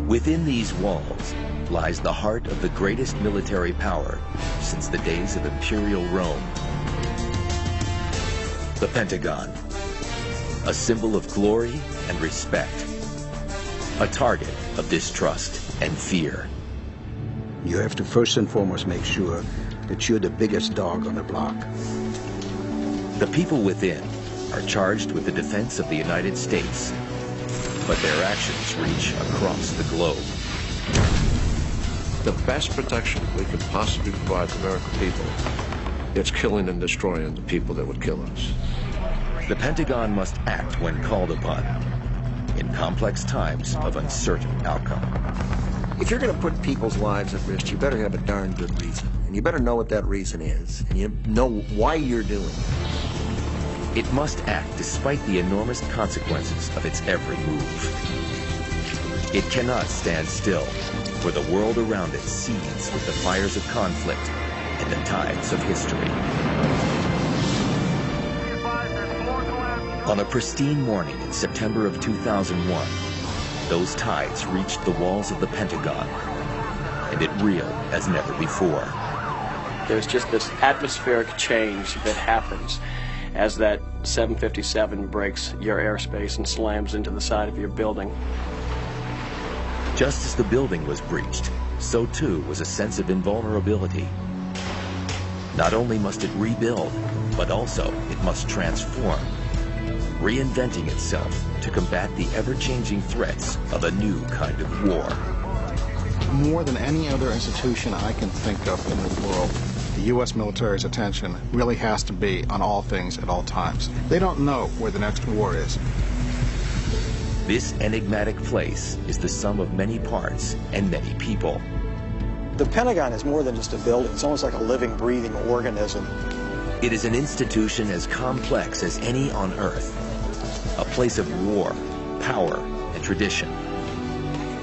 Within these walls lies the heart of the greatest military power since the days of Imperial Rome. The Pentagon, a symbol of glory and respect, a target of distrust and fear. You have to first and foremost make sure that you're the biggest dog on the block. The people within are charged with the defense of the United States, but their actions reach across the globe. The best protection we could possibly provide the American people, it's killing and destroying the people that would kill us. The Pentagon must act when called upon in complex times of uncertain outcome. If you're going to put people's lives at risk, you better have a darn good reason. And you better know what that reason is. And you know why you're doing it. It must act despite the enormous consequences of its every move. It cannot stand still, for the world around it seethes with the fires of conflict and the tides of history. On a pristine morning in September of 2001, those tides reached the walls of the Pentagon, and it reeled as never before. There's just this atmospheric change that happens as that 757 breaks your airspace and slams into the side of your building. Just as the building was breached, so too was a sense of invulnerability. Not only must it rebuild, but also it must transform, reinventing itself to combat the ever-changing threats of a new kind of war. More than any other institution I can think of in the world, the U.S. military's attention really has to be on all things at all times. They don't know where the next war is. This enigmatic place is the sum of many parts and many people. The Pentagon is more than just a building. It's almost like a living, breathing organism. It is an institution as complex as any on Earth, a place of war, power, and tradition.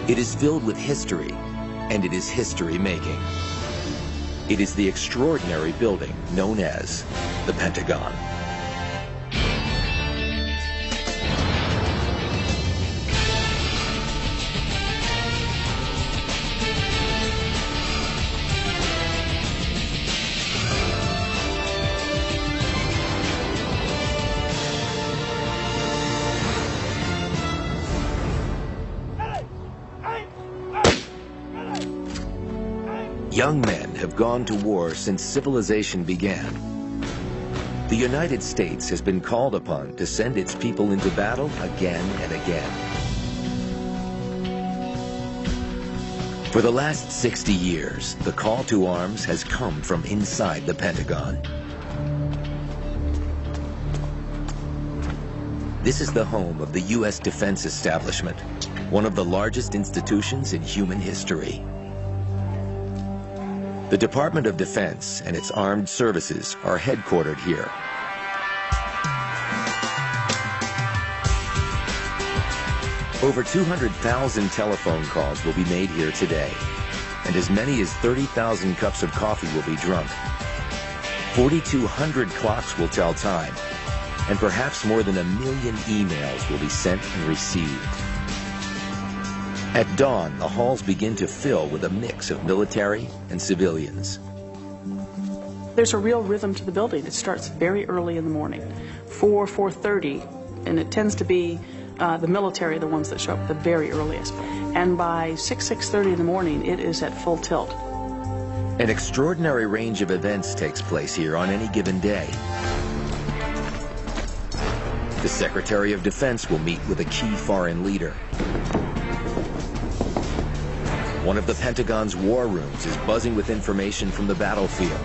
It is filled with history, and it is history-making. It is the extraordinary building known as the Pentagon. Young men have gone to war since civilization began. The United States has been called upon to send its people into battle again and again. For the last 60 years, the call to arms has come from inside the Pentagon. This is the home of the U.S. defense establishment, one of the largest institutions in human history. The Department of Defense and its armed services are headquartered here. Over 200,000 telephone calls will be made here today, and as many as 30,000 cups of coffee will be drunk. 4,200 clocks will tell time, and perhaps more than 1 million emails will be sent and received. At dawn, the halls begin to fill with a mix of military and civilians. There's a real rhythm to the building. It starts very early in the morning, 4:30, and it tends to be the military, the ones that show up the very earliest. And by 6:30 in the morning, it is at full tilt. An extraordinary range of events takes place here on any given day. The Secretary of Defense will meet with a key foreign leader. One of the Pentagon's war rooms is buzzing with information from the battlefield.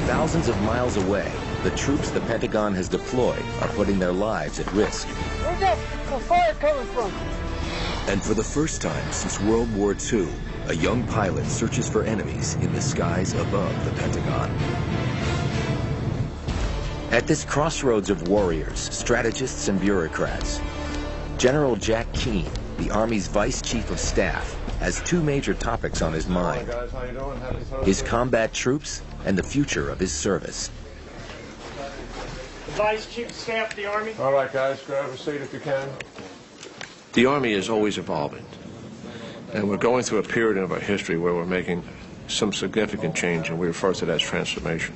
Thousands of miles away, the troops the Pentagon has deployed are putting their lives at risk. Where's that fire coming from? And for the first time since World War II, a young pilot searches for enemies in the skies above the Pentagon. At this crossroads of warriors, strategists, and bureaucrats, General Jack Keane, the Army's Vice Chief of Staff, has two major topics on his mind: his combat troops and the future of his service. The Vice Chief of Staff of the Army. All right, guys, grab a seat if you can. The Army is always evolving. And we're going through a period of our history where we're making some significant change, and we refer to that as transformation.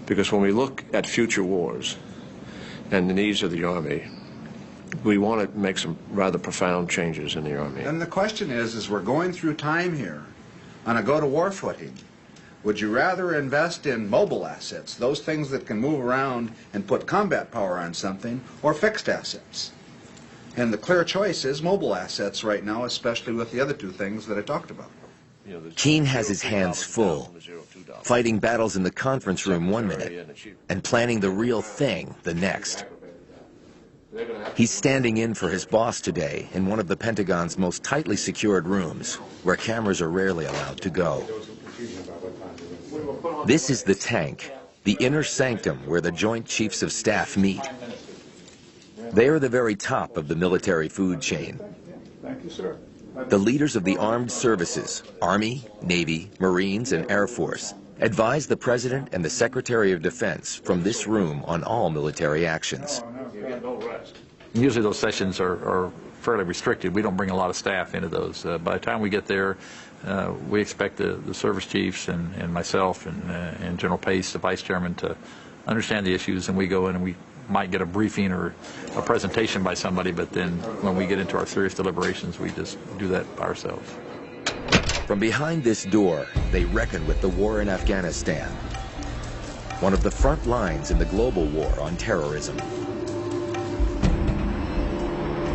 Because when we look at future wars and the needs of the Army, we want to make some rather profound changes in the Army. And the question is we're going through time here on a go-to-war footing. Would you rather invest in mobile assets, those things that can move around and put combat power on something, or fixed assets? And the clear choice is mobile assets right now, especially with the other two things that I talked about. Keane has his hands full, fighting battles in the conference room one minute and planning the real thing the next. He's standing in for his boss today in one of the Pentagon's most tightly secured rooms, where cameras are rarely allowed to go. This is the tank, the inner sanctum where the Joint Chiefs of Staff meet. They are the very top of the military food chain. Thank you, sir. The leaders of the armed services, Army, Navy, Marines, and Air Force, advise the President and the Secretary of Defense from this room on all military actions. Usually those sessions are fairly restricted. We don't bring a lot of staff into those. By the time we get there, we expect the service chiefs and myself and General Pace, the Vice Chairman, to understand the issues, and we go in and we might get a briefing or a presentation by somebody, but then when we get into our serious deliberations, we just do that by ourselves. From behind this door, they reckon with the war in Afghanistan, one of the front lines in the global war on terrorism.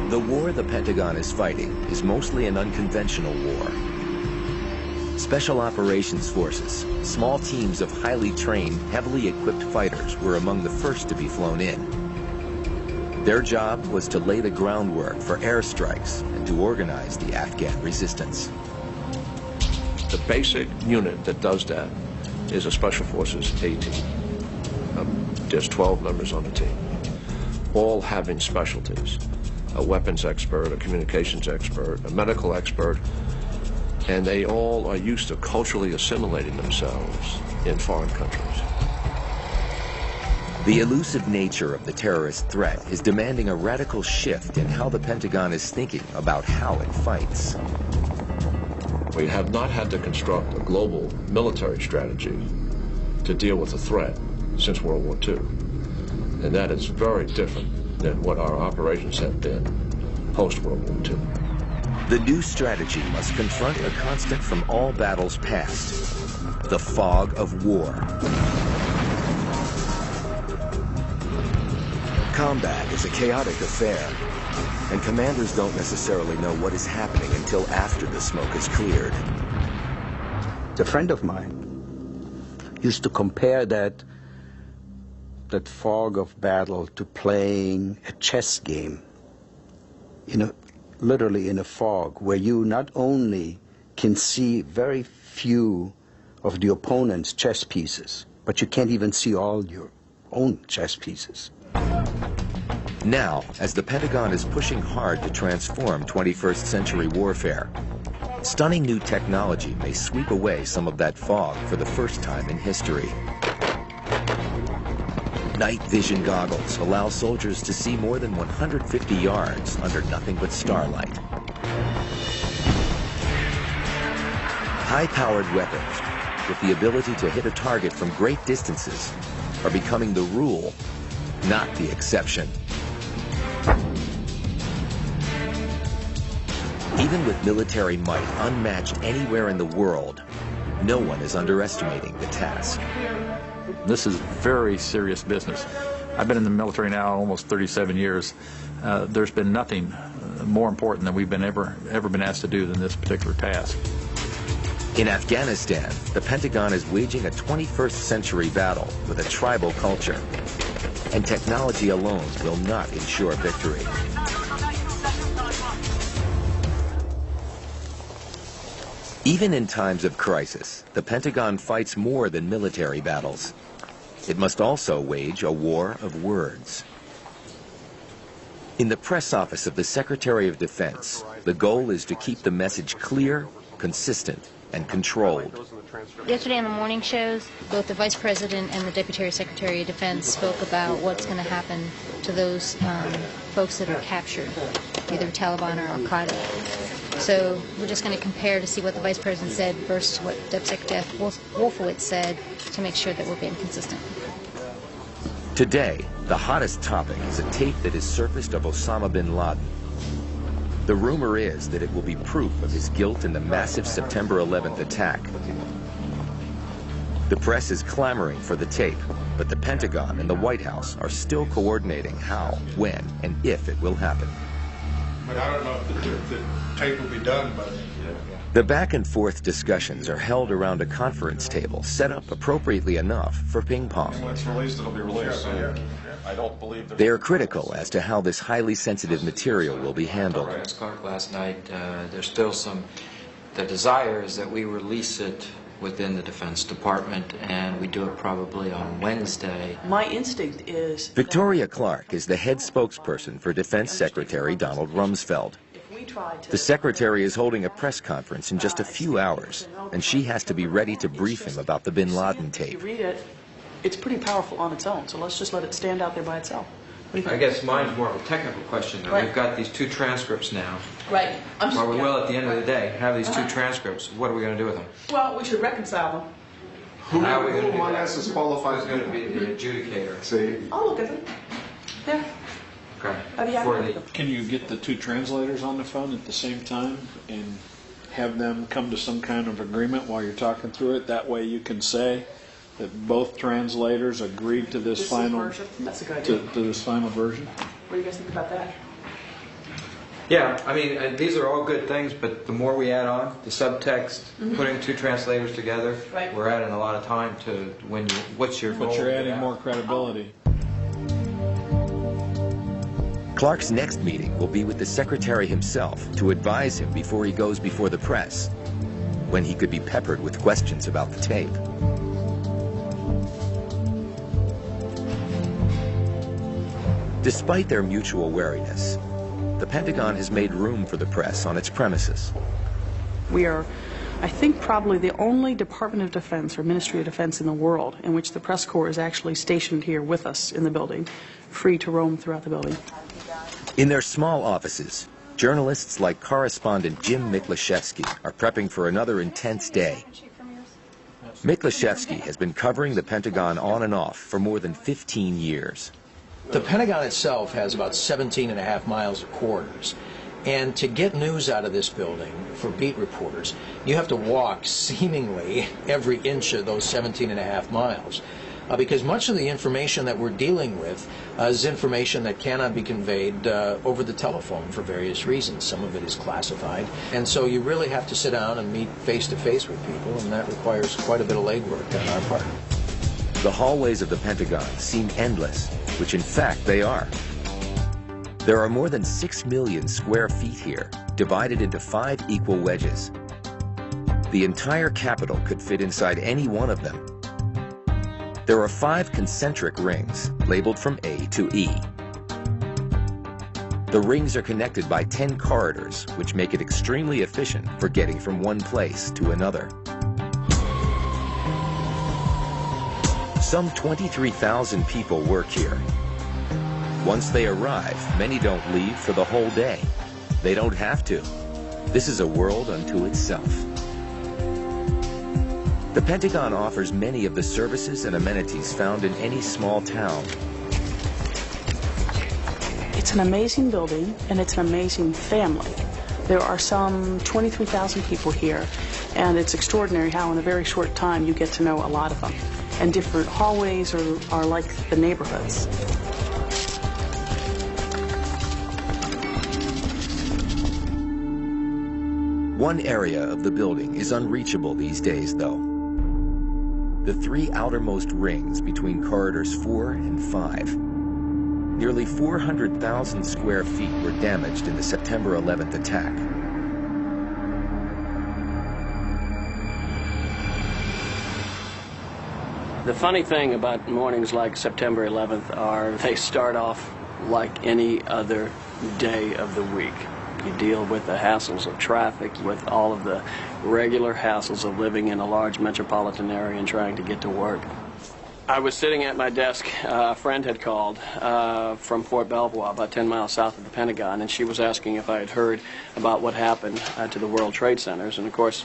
The war the Pentagon is fighting is mostly an unconventional war. Special Operations Forces, small teams of highly trained, heavily equipped fighters were among the first to be flown in. Their job was to lay the groundwork for airstrikes and to organize the Afghan resistance. The basic unit that does that is a Special Forces A team. There's 12 members on the team, all having specialties. A weapons expert, a communications expert, a medical expert, and they all are used to culturally assimilating themselves in foreign countries. The elusive nature of the terrorist threat is demanding a radical shift in how the Pentagon is thinking about how it fights. We have not had to construct a global military strategy to deal with the threat since World War II. And that is very different than what our operations have been post-World War II. The new strategy must confront a constant from all battles past, the fog of war. Combat is a chaotic affair, and commanders don't necessarily know what is happening until after the smoke is cleared. A friend of mine used to compare that fog of battle to playing a chess game, literally in a fog, where you not only can see very few of the opponent's chess pieces, but you can't even see all your own chess pieces. Now, as the Pentagon is pushing hard to transform 21st century warfare, stunning new technology may sweep away some of that fog for the first time in history. Night vision goggles allow soldiers to see more than 150 yards under nothing but starlight. High-powered weapons with the ability to hit a target from great distances are becoming the rule, not the exception. Even with military might unmatched anywhere in the world, no one is underestimating the task. This is very serious business. I've been in the military now almost 37 years. There's been nothing more important than we've been ever been asked to do than this particular task. In Afghanistan, the Pentagon is waging a 21st century battle with a tribal culture, and technology alone will not ensure victory. Even in times of crisis, the Pentagon fights more than military battles. It must also wage a war of words. In the press office of the Secretary of Defense, the goal is to keep the message clear, consistent, and controlled. Yesterday on the morning shows, both the Vice President and the Deputy Secretary of Defense spoke about what's going to happen to those folks that are captured, either Taliban or Al-Qaeda. So we're just going to compare to see what the Vice President said versus what Deputy Secretary Wolfowitz said to make sure that we're being consistent. Today, the hottest topic is a tape that has surfaced of Osama bin Laden. The rumor is that it will be proof of his guilt in the massive September 11th attack. The press is clamoring for the tape, but the Pentagon and the White House are still coordinating how, when, and if it will happen. But I don't know if the tape will be done, but... The back-and-forth discussions are held around a conference table set up appropriately enough for ping-pong. When it's released, it'll be released. I don't believe that... They are critical as to how this highly sensitive material will be handled. Clark, last night, there's still the desire is that we release it within the Defense Department, and we do it probably on Wednesday. My instinct is... Victoria Clark is the head spokesperson for Defense Secretary Donald Rumsfeld. The Secretary is holding a press conference in just a few hours, and she has to be ready to brief him about the bin Laden tape. You read it, it's pretty powerful on its own, so let's just let it stand out there by itself. I guess mine's more of a technical question, though. Right. We've got these 2 transcripts now. Right. Well, we will, at the end of the day, have these 2 transcripts. What are we going to do with them? Well, we should reconcile them. Who among us is qualified Who's going to be the adjudicator? See? I'll look at them. Yeah. Okay. I'd be happy to look at them. Can you get the 2 translators on the phone at the same time and have them come to some kind of agreement while you're talking through it? That way you can say that both translators agreed to this final version. That's a good idea. to this final version. What do you guys think about that? Yeah, I mean, these are all good things, but the more we add on, the subtext, putting 2 translators together, Right. we're adding a lot of time to what's your goal? But you're adding more credibility. Clark's next meeting will be with the Secretary himself to advise him before he goes before the press, when he could be peppered with questions about the tape. Despite their mutual wariness, the Pentagon has made room for the press on its premises. We are, I think, probably the only Department of Defense or Ministry of Defense in the world in which the press corps is actually stationed here with us in the building, free to roam throughout the building. In their small offices, journalists like correspondent Jim Miklashevsky are prepping for another intense day. Miklashevsky has been covering the Pentagon on and off for more than 15 years. The Pentagon itself has about 17.5 miles of corridors. And to get news out of this building for beat reporters, you have to walk seemingly every inch of those 17.5 miles. Because much of the information that we're dealing with is information that cannot be conveyed over the telephone for various reasons. Some of it is classified. And so you really have to sit down and meet face-to-face with people, and that requires quite a bit of legwork on our part. The hallways of the Pentagon seem endless, which in fact they are. There are more than 6 million square feet here, divided into 5 equal wedges. The entire Capitol could fit inside any one of them. There are 5 concentric rings, labeled from A to E. The rings are connected by 10 corridors, which make it extremely efficient for getting from one place to another. Some 23,000 people work here. Once they arrive, many don't leave for the whole day. They don't have to. This is a world unto itself. The Pentagon offers many of the services and amenities found in any small town. It's an amazing building, and it's an amazing family. There are some 23,000 people here, and it's extraordinary how in a very short time you get to know a lot of them. And different hallways are like the neighborhoods. One area of the building is unreachable these days, though. The 3 outermost rings between corridors 4 and 5. Nearly 400,000 square feet were damaged in the September 11th attack. The funny thing about mornings like September 11th are they start off like any other day of the week. You deal with the hassles of traffic, with all of the regular hassles of living in a large metropolitan area and trying to get to work. I was sitting at my desk. A friend had called from Fort Belvoir, about 10 miles south of the Pentagon, and she was asking if I had heard about what happened to the World Trade Centers. And of course,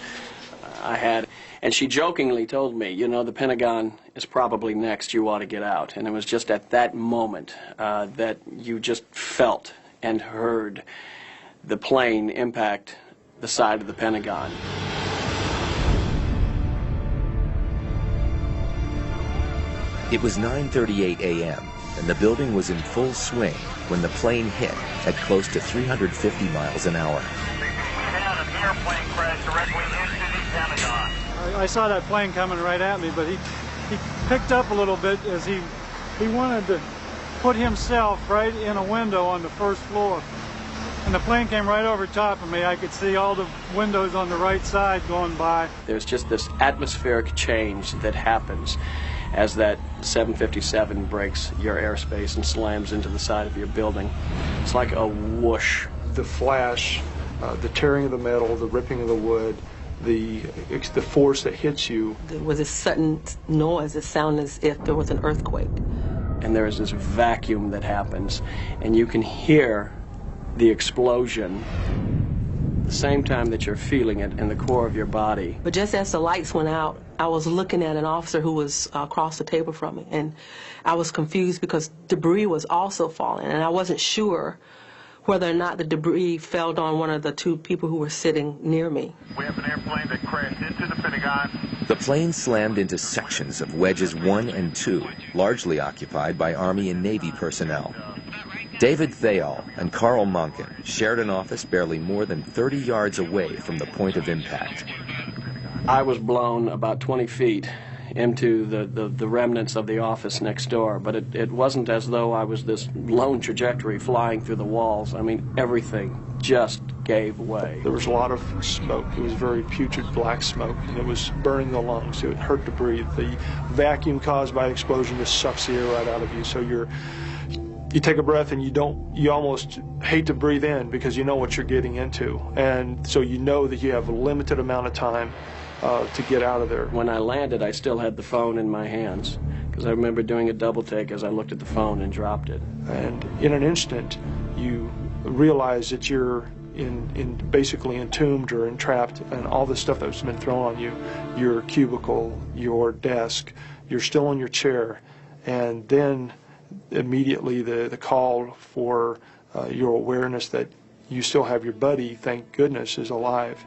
I had. And she jokingly told me, you know, the Pentagon is probably next. You ought to get out. And it was just at that moment that you just felt and heard the plane impact the side of the Pentagon. It was 9:38 a.m., and the building was in full swing when the plane hit at close to 350 miles an hour. I saw that plane coming right at me, but he picked up a little bit as he wanted to put himself right in a window on the first floor. And the plane came right over top of me. I could see all the windows on the right side going by. There's just this atmospheric change that happens as that 757 breaks your airspace and slams into the side of your building. It's like a whoosh. The flash, the tearing of the metal, the ripping of the wood, the force that hits you. There was a sudden noise, it sounded as if there was an earthquake. And there is this vacuum that happens, and you can hear the explosion the same time that you're feeling it in the core of your body. But just as the lights went out, I was looking at an officer who was across the table from me, and I was confused because debris was also falling, and I wasn't sure whether or not the debris fell on one of the two people who were sitting near me. We have an airplane that crashed into the Pentagon. The plane slammed into sections of wedges 1 and 2, largely occupied by Army and Navy personnel. David Thayol and Carl Monken shared an office barely more than 30 yards away from the point of impact. I was blown about 20 feet into the remnants of the office next door, but it wasn't as though I was this lone trajectory flying through the walls. I mean, everything just gave way. There was a lot of smoke. It was very putrid black smoke, and it was burning the lungs. It hurt to breathe. The vacuum caused by the explosion just sucks the air right out of you, so you take a breath and you almost hate to breathe in because you know what you're getting into. And so you know that you have a limited amount of time to get out of there. When I landed, I still had the phone in my hands because I remember doing a double take as I looked at the phone and dropped it. And in an instant, you realize that you're basically entombed or entrapped, and all the stuff that's been thrown on you, your cubicle, your desk, you're still in your chair, and then immediately the call for your awareness that you still have your buddy, thank goodness, is alive.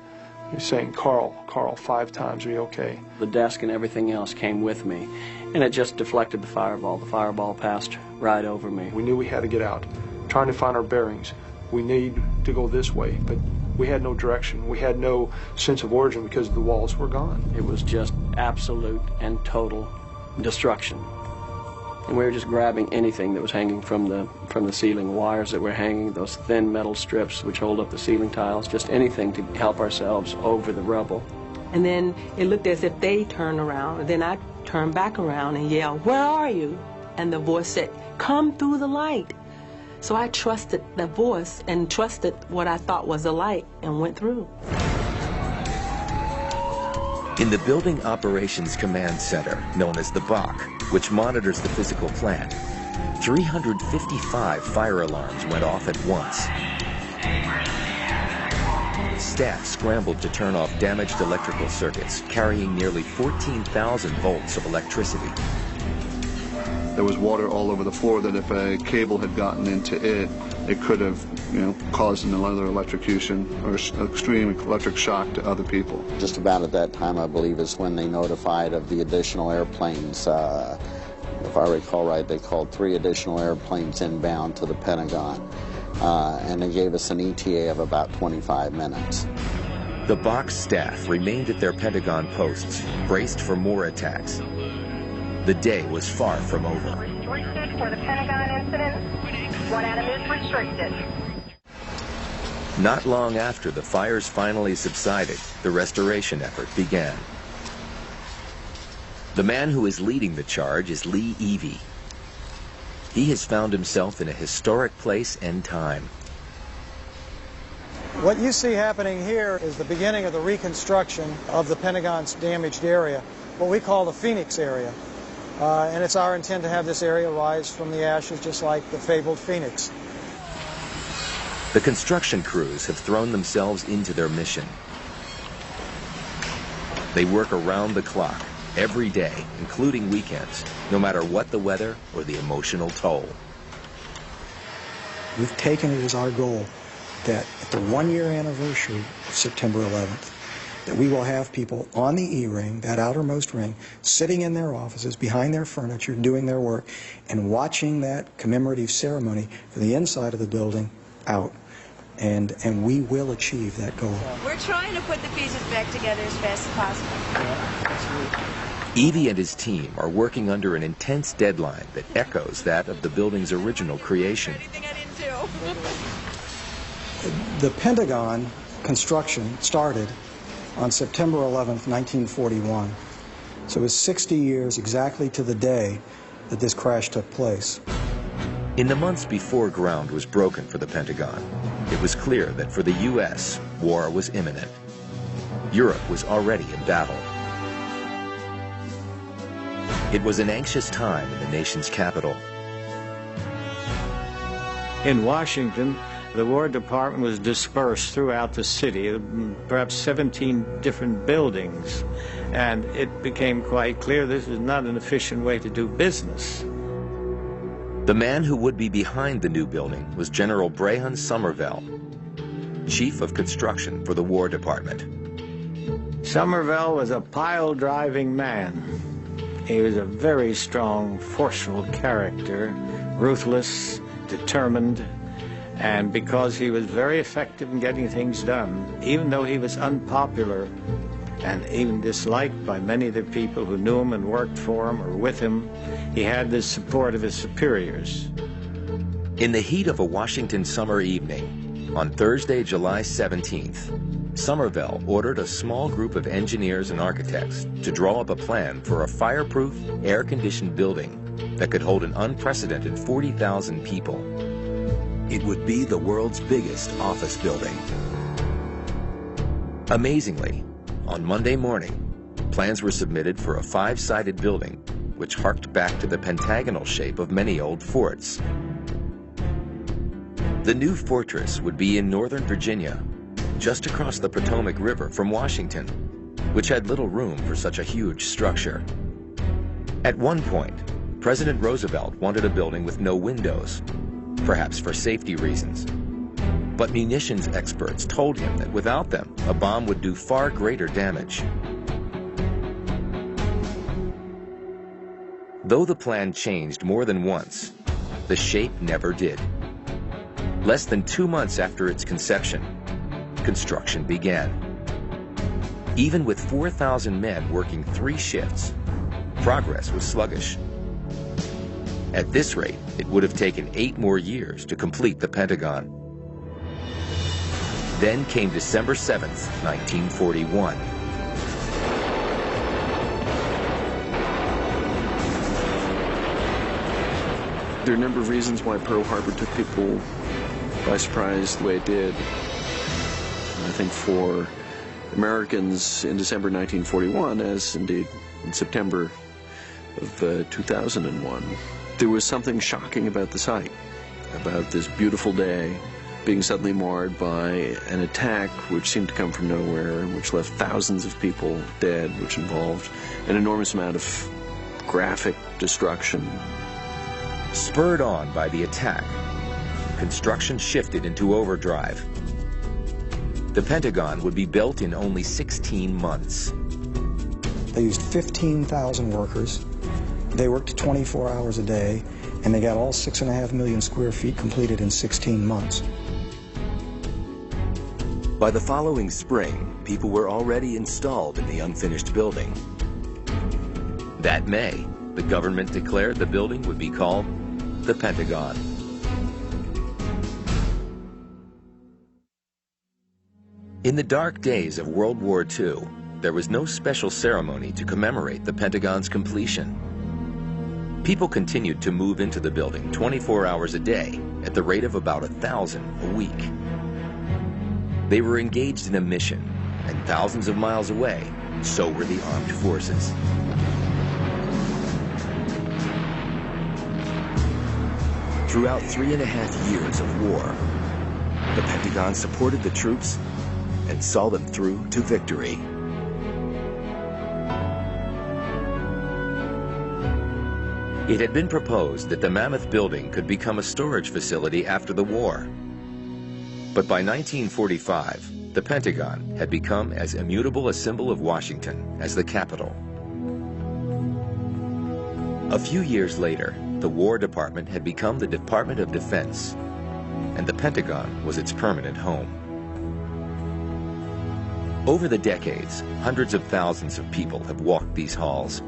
He's saying, Carl, 5 times, are you okay? The desk and everything else came with me, and it just deflected the fireball. The fireball passed right over me. We knew we had to get out, trying to find our bearings. We need to go this way, but we had no direction. We had no sense of origin because the walls were gone. It was just absolute and total destruction. And we were just grabbing anything that was hanging from the ceiling, wires that were hanging, those thin metal strips which hold up the ceiling tiles, just anything to help ourselves over the rubble. And then it looked as if they turned around, and then I turned back around and yelled, "Where are you?" And the voice said, "Come through the light." So I trusted the voice and trusted what I thought was the light and went through. In the Building Operations Command Center, known as the BOC, which monitors the physical plant, 355 fire alarms went off at once. Staff scrambled to turn off damaged electrical circuits, carrying nearly 14,000 volts of electricity. There was water all over the floor that if a cable had gotten into it, it could have, caused another electrocution or extreme electric shock to other people. Just about at that time, I believe, is when they notified of the additional airplanes. If I recall right, they called 3 additional airplanes inbound to the Pentagon, and they gave us an ETA of about 25 minutes. The BOC staff remained at their Pentagon posts, braced for more attacks. The day was far from over. Restricted for the Pentagon incident. 1 atom is restricted. Not long after the fires finally subsided, the restoration effort began. The man who is leading the charge is Lee Evey. He has found himself in a historic place and time. What you see happening here is the beginning of the reconstruction of the Pentagon's damaged area, what we call the Phoenix area. and it's our intent to have this area rise from the ashes just like the fabled phoenix. The construction crews have thrown themselves into their mission. They work around the clock, every day, including weekends, no matter what the weather or the emotional toll. We've taken it as our goal that at the one-year anniversary of September 11th, that we will have people on the E-ring, that outermost ring, sitting in their offices, behind their furniture, doing their work, and watching that commemorative ceremony from the inside of the building out. And we will achieve that goal. We're trying to put the pieces back together as fast as possible. Evie and his team are working under an intense deadline that echoes that of the building's original creation. The Pentagon construction started on September 11th, 1941. So it was 60 years exactly to the day that this crash took place. In the months before ground was broken for the Pentagon, it was clear that for the U.S., war was imminent. Europe was already in battle. It was an anxious time in the nation's capital. In Washington, the War Department was dispersed throughout the city, perhaps 17 different buildings, and it became quite clear this is not an efficient way to do business. The man who would be behind the new building was General Brehon Somervell, Chief of Construction for the War Department. Somervell was a pile-driving man. He was a very strong, forceful character, ruthless, determined, and because he was very effective in getting things done, even though he was unpopular and even disliked by many of the people who knew him and worked for him or with him, he had the support of his superiors. In the heat of a Washington summer evening, on Thursday, July 17th, Somervell ordered a small group of engineers and architects to draw up a plan for a fireproof, air-conditioned building that could hold an unprecedented 40,000 people. It would be the world's biggest office building. Amazingly, on Monday morning, plans were submitted for a 5-sided building which harked back to the pentagonal shape of many old forts. The new fortress would be in northern Virginia, just across the Potomac River from Washington, which had little room for such a huge structure. At one point, President Roosevelt wanted a building with no windows, perhaps for safety reasons. But munitions experts told him that without them, a bomb would do far greater damage. Though the plan changed more than once, the shape never did. Less than 2 months after its conception, construction began. Even with 4,000 men working 3 shifts, progress was sluggish. At this rate, it would have taken 8 more years to complete the Pentagon. Then came December 7th, 1941. There are a number of reasons why Pearl Harbor took people by surprise the way it did. I think for Americans in December 1941, as indeed in September of 2001, there was something shocking about the site, about this beautiful day being suddenly marred by an attack which seemed to come from nowhere, which left thousands of people dead, which involved an enormous amount of graphic destruction. Spurred on by the attack, construction shifted into overdrive. The Pentagon would be built in only 16 months. They used 15,000 workers. They worked 24 hours a day, and they got all 6.5 million square feet completed in 16 months. By the following spring, people were already installed in the unfinished building. That May, the government declared the building would be called the Pentagon. In the dark days of World War II, there was no special ceremony to commemorate the Pentagon's completion. People continued to move into the building 24 hours a day at the rate of about 1,000 a week. They were engaged in a mission, and thousands of miles away, so were the armed forces. Throughout 3.5 years of war, the Pentagon supported the troops and saw them through to victory. It had been proposed that the Mammoth Building could become a storage facility after the war. But by 1945, the Pentagon had become as immutable a symbol of Washington as the Capitol. A few years later, the War Department had become the Department of Defense, and the Pentagon was its permanent home. Over the decades, hundreds of thousands of people have walked these halls.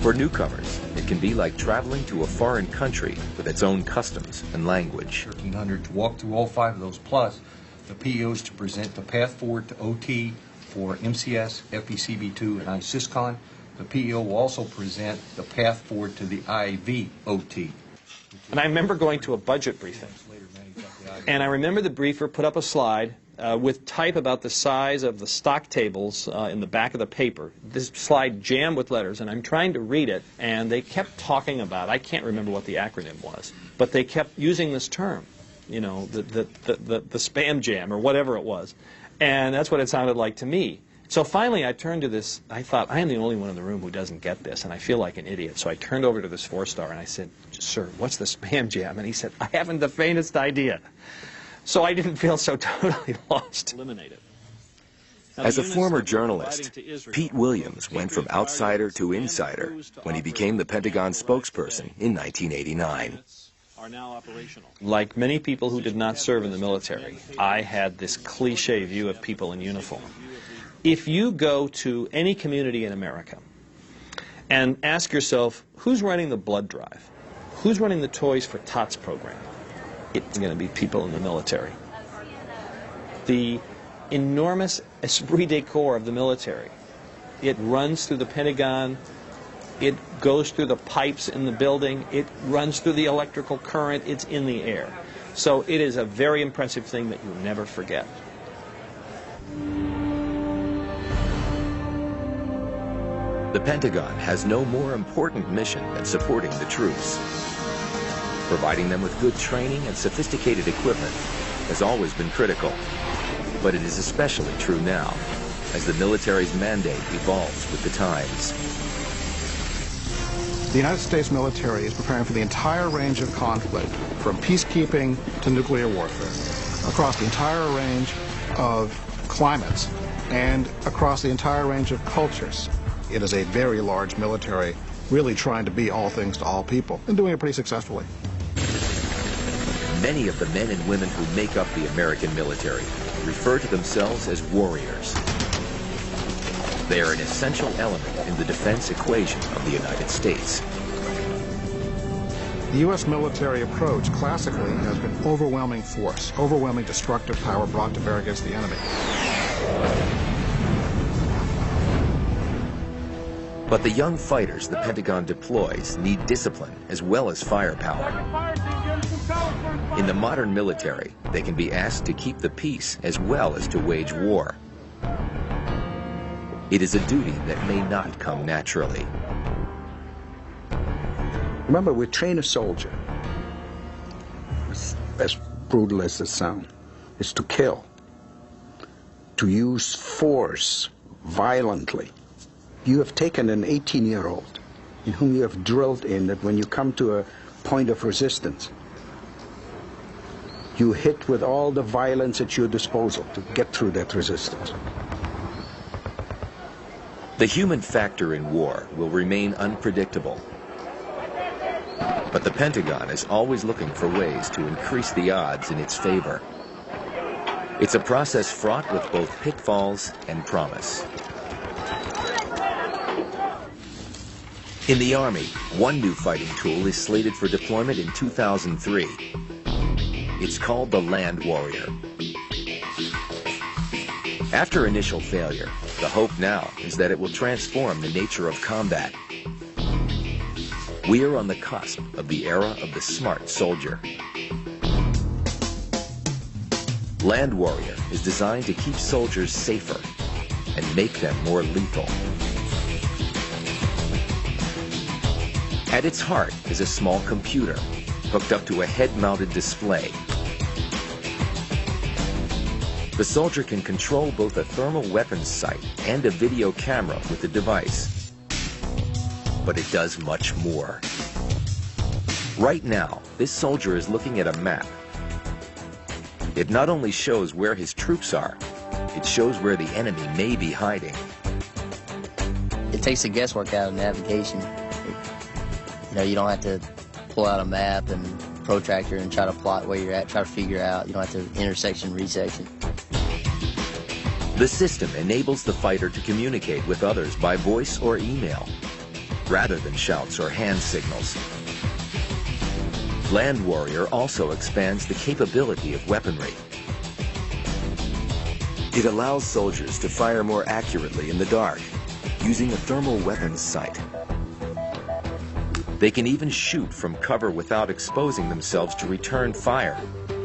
For newcomers, it can be like traveling to a foreign country with its own customs and language. 1,300 to walk through all 5 of those, plus the PEOs to present the path forward to OT for MCS, FECB2, and ISISCON. The PEO will also present the path forward to the IV OT. And I remember going to a budget briefing, and I remember the briefer put up a slide with type about the size of the stock tables in the back of the paper. This slide jammed with letters, and I'm trying to read it, and they kept talking about, I can't remember what the acronym was, but they kept using this term, you know, the spam jam or whatever it was. And that's what it sounded like to me. So finally I turned to this, I thought, I am the only one in the room who doesn't get this, and I feel like an idiot. So I turned over to this 4-star and I said, "Sir, what's the spam jam?" And he said, "I haven't the faintest idea." So I didn't feel so totally lost. As a former journalist, Pete Williams went from outsider to insider when he became the Pentagon spokesperson in 1989. Like many people who did not serve in the military, I had this cliche view of people in uniform. If you go to any community in America and ask yourself, who's running the blood drive? Who's running the Toys for Tots program? It's going to be people in the military. The enormous esprit de corps of the military, it runs through the Pentagon, it goes through the pipes in the building, it runs through the electrical current, it's in the air. So it is a very impressive thing that you'll never forget. The Pentagon has no more important mission than supporting the troops. Providing them with good training and sophisticated equipment has always been critical, but it is especially true now, as the military's mandate evolves with the times. The United States military is preparing for the entire range of conflict, from peacekeeping to nuclear warfare, across the entire range of climates and across the entire range of cultures. It is a very large military, really trying to be all things to all people, and doing it pretty successfully. Many of the men and women who make up the American military refer to themselves as warriors. They are an essential element in the defense equation of the United States. The U.S. military approach classically has been overwhelming force, overwhelming destructive power brought to bear against the enemy. But the young fighters the Pentagon deploys need discipline as well as firepower. In the modern military, they can be asked to keep the peace as well as to wage war. It is a duty that may not come naturally. Remember, we train a soldier, as brutal as it sounds, is to kill, to use force violently. You have taken an 18-year-old in whom you have drilled in that when you come to a point of resistance, you hit with all the violence at your disposal to get through that resistance. The human factor in war will remain unpredictable. But the Pentagon is always looking for ways to increase the odds in its favor. It's a process fraught with both pitfalls and promise. In the Army, one new fighting tool is slated for deployment in 2003. It's called the Land Warrior. After initial failure, the hope now is that it will transform the nature of combat. We are on the cusp of the era of the smart soldier. Land Warrior is designed to keep soldiers safer and make them more lethal. At its heart is a small computer hooked up to a head-mounted display. The soldier can control both a thermal weapons sight and a video camera with the device. But it does much more. Right now, this soldier is looking at a map. It not only shows where his troops are, it shows where the enemy may be hiding. It takes the guesswork out of navigation. You don't have to pull out a map and protractor and try to plot where you're at, try to figure out. You don't have to intersection, resection. The system enables the fighter to communicate with others by voice or email, rather than shouts or hand signals. Land Warrior also expands the capability of weaponry. It allows soldiers to fire more accurately in the dark, using a thermal weapons sight. They can even shoot from cover without exposing themselves to return fire,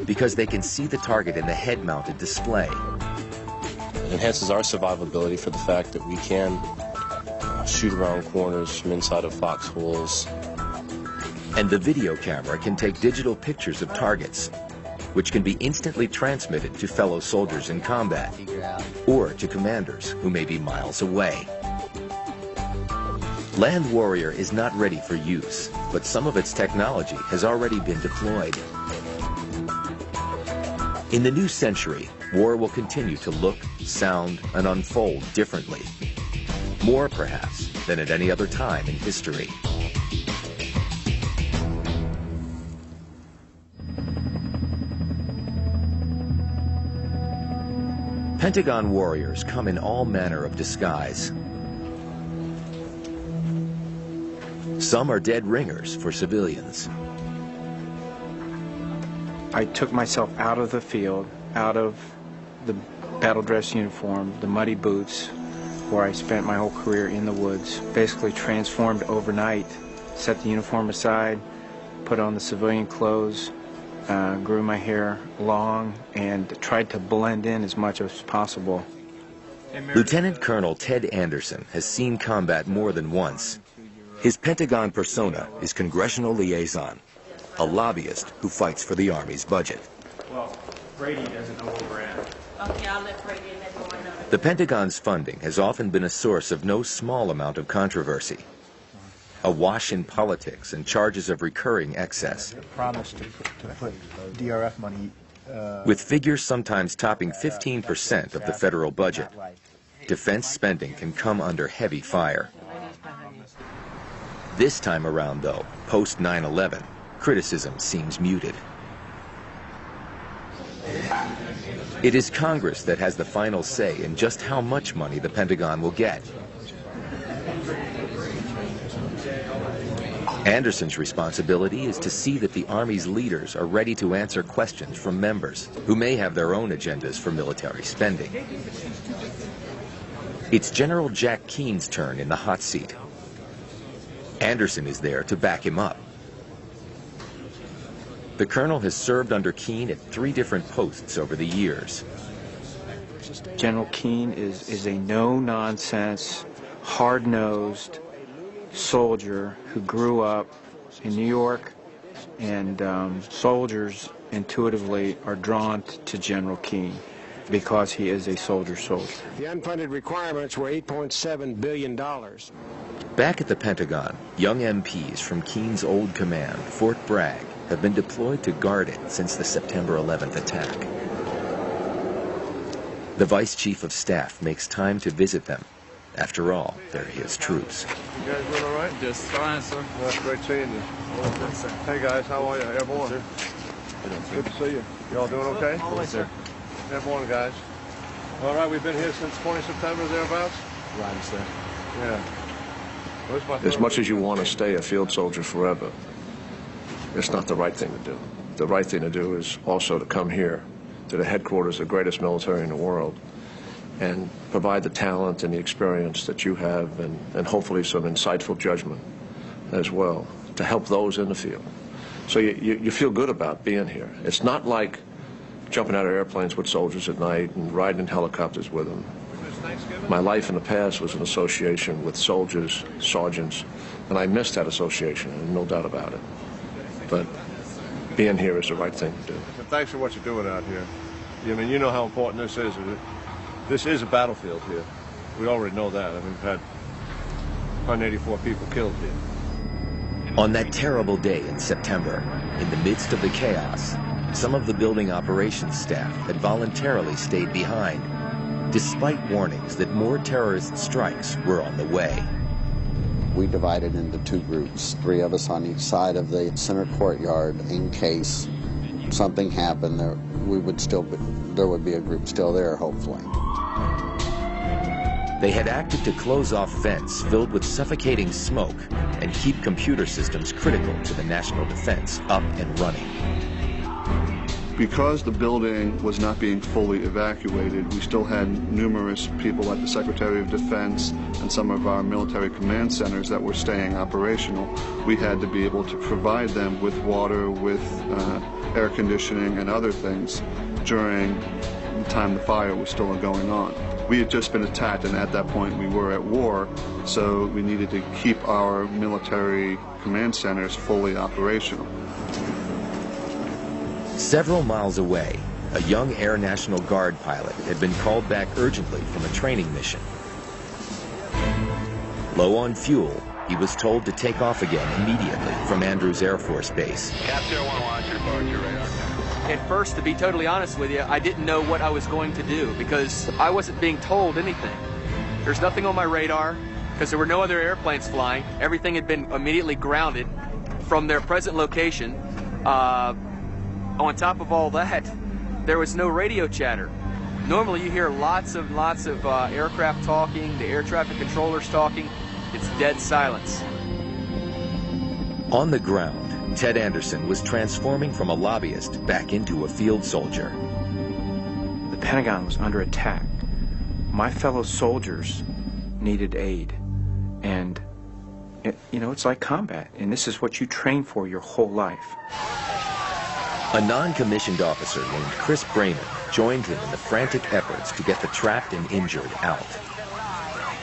because they can see the target in the head-mounted display. It enhances our survivability for the fact that we can shoot around corners from inside of foxholes. And the video camera can take digital pictures of targets, which can be instantly transmitted to fellow soldiers in combat, or to commanders who may be miles away. Land Warrior is not ready for use, but some of its technology has already been deployed. In the new century, war will continue to look, sound, and unfold differently. More, perhaps, than at any other time in history. Pentagon warriors come in all manner of disguise. Some are dead ringers for civilians. I took myself out of the field, out of the battle dress uniform, the muddy boots, where I spent my whole career in the woods, basically transformed overnight, set the uniform aside, put on the civilian clothes, grew my hair long, and tried to blend in as much as possible. Lieutenant Colonel Ted Anderson has seen combat more than once. His Pentagon persona is congressional liaison, a lobbyist who fights for the Army's budget. Well, Brady doesn't know where we're at. Okay, I'll let Brady and everyone know. The Pentagon's funding has often been a source of no small amount of controversy. Awash in politics and charges of recurring excess. Promised to put DRF money. With figures sometimes topping 15% of the federal budget, defense spending can come under heavy fire. This time around, though, post 9/11, criticism seems muted. It is Congress that has the final say in just how much money the Pentagon will get. Anderson's responsibility is to see that the Army's leaders are ready to answer questions from members who may have their own agendas for military spending. It's General Jack Keene's turn in the hot seat. Anderson is there to back him up. The colonel has served under Keene at 3 different posts over the years. General Keene is a no-nonsense, hard-nosed soldier who grew up in New York, and soldiers intuitively are drawn to General Keene because he is a soldier. The unfunded requirements were $8.7 billion. Back at the Pentagon, young MPs from Keene's old command, Fort Bragg, have been deployed to guard it since the September 11th attack. The Vice Chief of Staff makes time to visit them. After all, they're his troops. You guys doing all right? Just fine, sir. Well, great seeing you. Hey, guys, how are you? Airborne? Good to see you. Y'all doing okay? Yes, sir. Airborne, guys. All right, we've been here since 20 September, thereabouts? Right, sir. Yeah. As much as you want to stay a field soldier forever, it's not the right thing to do. The right thing to do is also to come here to the headquarters of the greatest military in the world and provide the talent and the experience that you have, and hopefully some insightful judgment as well to help those in the field. So you feel good about being here. It's not like jumping out of airplanes with soldiers at night and riding in helicopters with them. My life in the past was an association with soldiers, sergeants, and I missed that association, and no doubt about it. But being here is the right thing to do. And thanks for what you're doing out here. I mean, you know how important this is. This is a battlefield here. We already know that. I mean, we've had 184 people killed here. On that terrible day in September, in the midst of the chaos, some of the building operations staff had voluntarily stayed behind, despite warnings that more terrorist strikes were on the way. We divided into two groups, 3 of us on each side of the center courtyard in case something happened. There would be a group still there, hopefully. They had acted to close off vents filled with suffocating smoke and keep computer systems critical to the national defense up and running. Because the building was not being fully evacuated, we still had numerous people at the Secretary of Defense and some of our military command centers that were staying operational. We had to be able to provide them with water, with air conditioning and other things during the time the fire was still going on. We had just been attacked, and at that point we were at war, so we needed to keep our military command centers fully operational. Several miles away, a young Air National Guard pilot had been called back urgently from a training mission. Low on fuel, he was told to take off again immediately from Andrews Air Force Base. Captain 01, report your radar. At first, to be totally honest with you, I didn't know what I was going to do because I wasn't being told anything. There's nothing on my radar because there were no other airplanes flying. Everything had been immediately grounded from their present location. On top of all that, there was no radio chatter. Normally you hear lots of aircraft talking, the air traffic controllers talking. It's dead silence. On the ground, Ted Anderson was transforming from a lobbyist back into a field soldier. The Pentagon was under attack. My fellow soldiers needed aid. And, it's like combat. And this is what you train for your whole life. A non-commissioned officer named Chris Brayman joined him in the frantic efforts to get the trapped and injured out.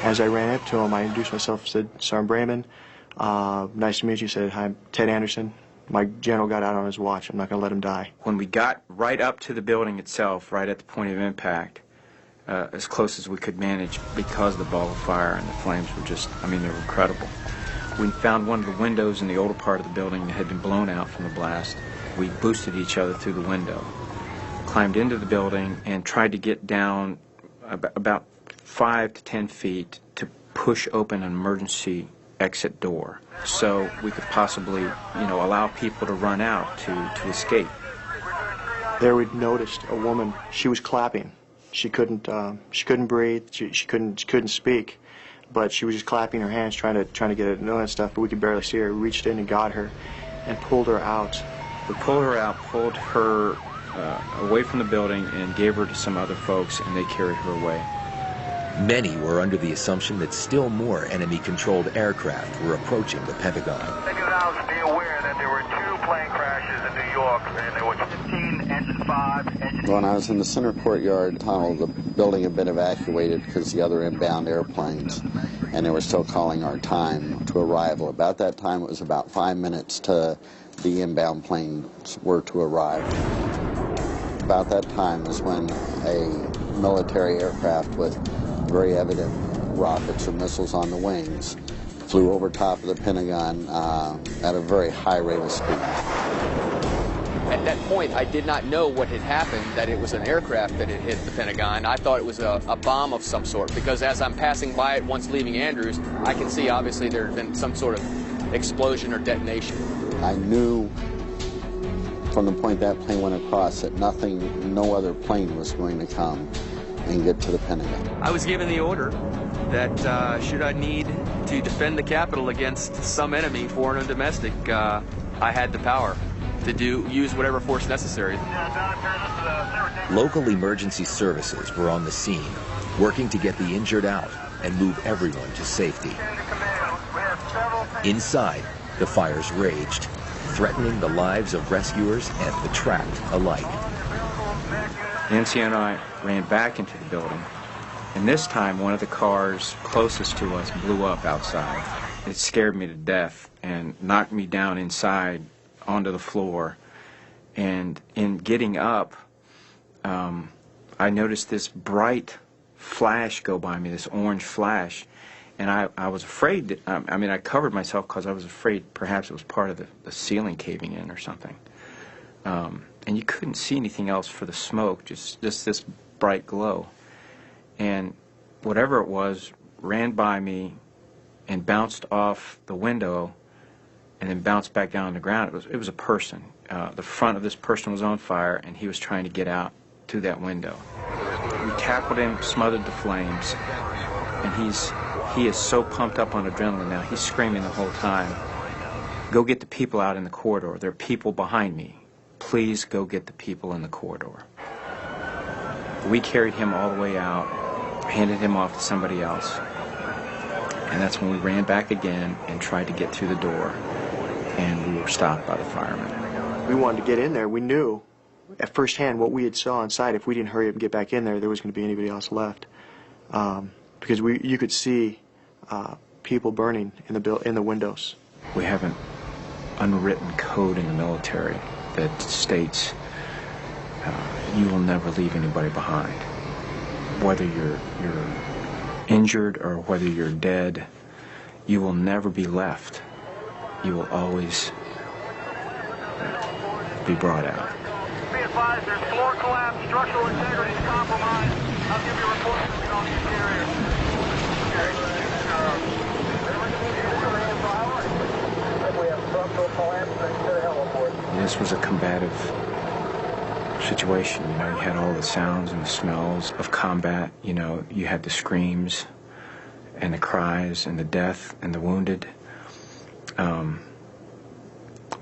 As I ran up to him, I introduced myself, said, Sergeant Brayman, nice to meet you. Said, hi, I'm Ted Anderson. My general got out on his watch. I'm not going to let him die. When we got right up to the building itself, right at the point of impact, as close as we could manage, because the ball of fire and the flames were just, they were incredible. We found one of the windows in the older part of the building that had been blown out from the blast. We boosted each other through the window, climbed into the building, and tried to get down about 5 to 10 feet to push open an emergency exit door so we could possibly, allow people to run out to escape. There we noticed a woman. She was clapping. She couldn't breathe. She couldn't speak, but she was just clapping her hands, trying to get it, that stuff. But we could barely see her. We reached in and got her, and pulled her out. We pulled her out, pulled her away from the building, and gave her to some other folks, and they carried her away. Many were under the assumption that still more enemy-controlled aircraft were approaching the Pentagon. Be aware that there were 2 plane crashes in New York, and there were 15, engine 5, engine... When I was in the center courtyard tunnel, the building had been evacuated because the other inbound airplanes, and they were still calling our time to arrival. About that time, it was about 5 minutes to the inbound planes were to arrive. About that time is when a military aircraft with very evident rockets or missiles on the wings flew over top of the Pentagon at a very high rate of speed. At that point, I did not know what had happened, that it was an aircraft that had hit the Pentagon. I thought it was a bomb of some sort, because as I'm passing by it once leaving Andrews, I can see obviously there had been some sort of explosion or detonation. I knew from the point that plane went across that no other plane was going to come and get to the Pentagon. I was given the order that should I need to defend the Capitol against some enemy, foreign and domestic, I had the power to use whatever force necessary. Local emergency services were on the scene, working to get the injured out and move everyone to safety. Inside, the fires raged, threatening the lives of rescuers and the trapped alike. Nancy and I ran back into the building, And this time, one of the cars closest to us blew up outside. It scared me to death and knocked me down inside onto the floor. And in getting up, I noticed this bright flash go by me, this orange flash. And I was afraid that, I covered myself because I was afraid perhaps it was part of the ceiling caving in or something. And you couldn't see anything else for the smoke, just this bright glow. And whatever it was ran by me and bounced off the window and then bounced back down on the ground. It was a person. The front of this person was on fire, and he was trying to get out through that window. We tackled him, smothered the flames, and he is so pumped up on adrenaline now. He's screaming the whole time, "Go get the people out in the corridor. There are people behind me. Please go get the people in the corridor." We carried him all the way out, handed him off to somebody else. And that's when we ran back again and tried to get through the door, and we were stopped by the firemen. We wanted to get in there. We knew at first hand what we had saw inside. If we didn't hurry up and get back in there, there was going to be anybody else left. Because you could see people burning in the windows. We have an unwritten code in the military that states you will never leave anybody behind. Whether you're injured or whether you're dead, you will never be left. You will always be brought out. Be advised, there's floor collapse, structural integrity is compromised. I'll give you a report on the interior. We have structural collapse next to the heliport. This was a combative situation. You know, you had all the sounds and the smells of combat. You know, you had the screams and the cries and the death and the wounded.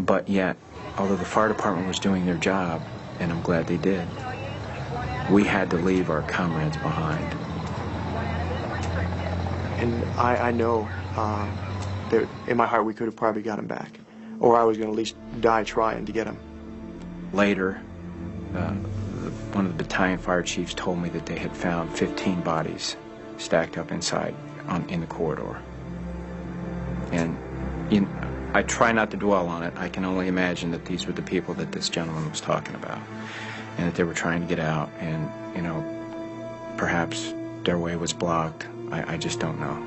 But yet, although the fire department was doing their job, and I'm glad they did, we had to leave our comrades behind. And I know that in my heart we could have probably got him back. Or I was going to at least die trying to get him. Later, one of the battalion fire chiefs told me that they had found 15 bodies stacked up inside in the corridor. And I try not to dwell on it. I can only imagine that these were the people that this gentleman was talking about, and that they were trying to get out, and, you know, perhaps their way was blocked. I just don't know.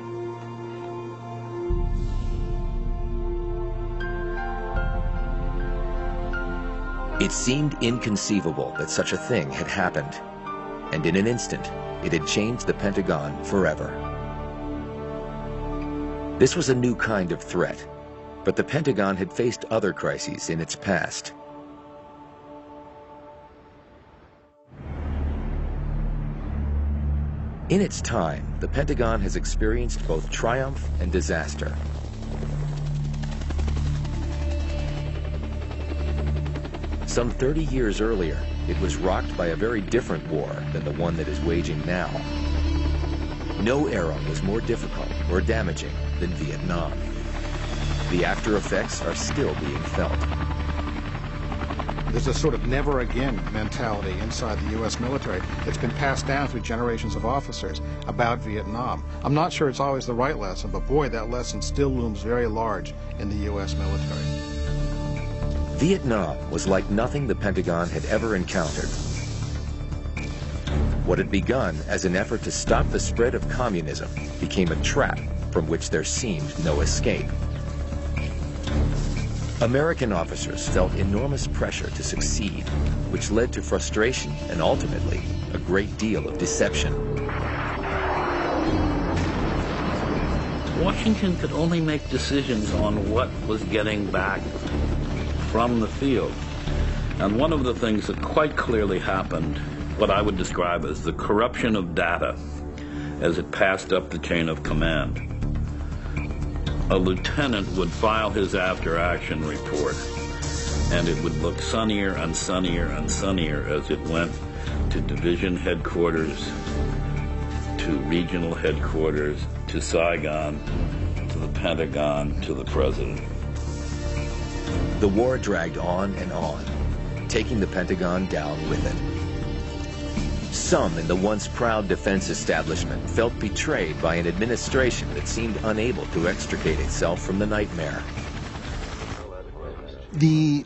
It seemed inconceivable that such a thing had happened, and in an instant, it had changed the Pentagon forever. This was a new kind of threat, but the Pentagon had faced other crises in its past. In its time, the Pentagon has experienced both triumph and disaster. Some 30 years earlier, it was rocked by a very different war than the one that is waging now. No era was more difficult or damaging than Vietnam. The after effects are still being felt. There's a sort of never again mentality inside the U.S. military. It's been passed down through generations of officers about Vietnam. I'm not sure it's always the right lesson, but boy, that lesson still looms very large in the U.S. military. Vietnam was like nothing the Pentagon had ever encountered. What had begun as an effort to stop the spread of communism became a trap from which there seemed no escape. American officers felt enormous pressure to succeed, which led to frustration and ultimately a great deal of deception. Washington could only make decisions on what was getting back from the field. And one of the things that quite clearly happened, what I would describe as the corruption of data as it passed up the chain of command. A lieutenant would file his after-action report, and it would look sunnier and sunnier and sunnier as it went to division headquarters, to regional headquarters, to Saigon, to the Pentagon, to the president. The war dragged on and on, taking the Pentagon down with it. Some in the once proud defense establishment felt betrayed by an administration that seemed unable to extricate itself from the nightmare. The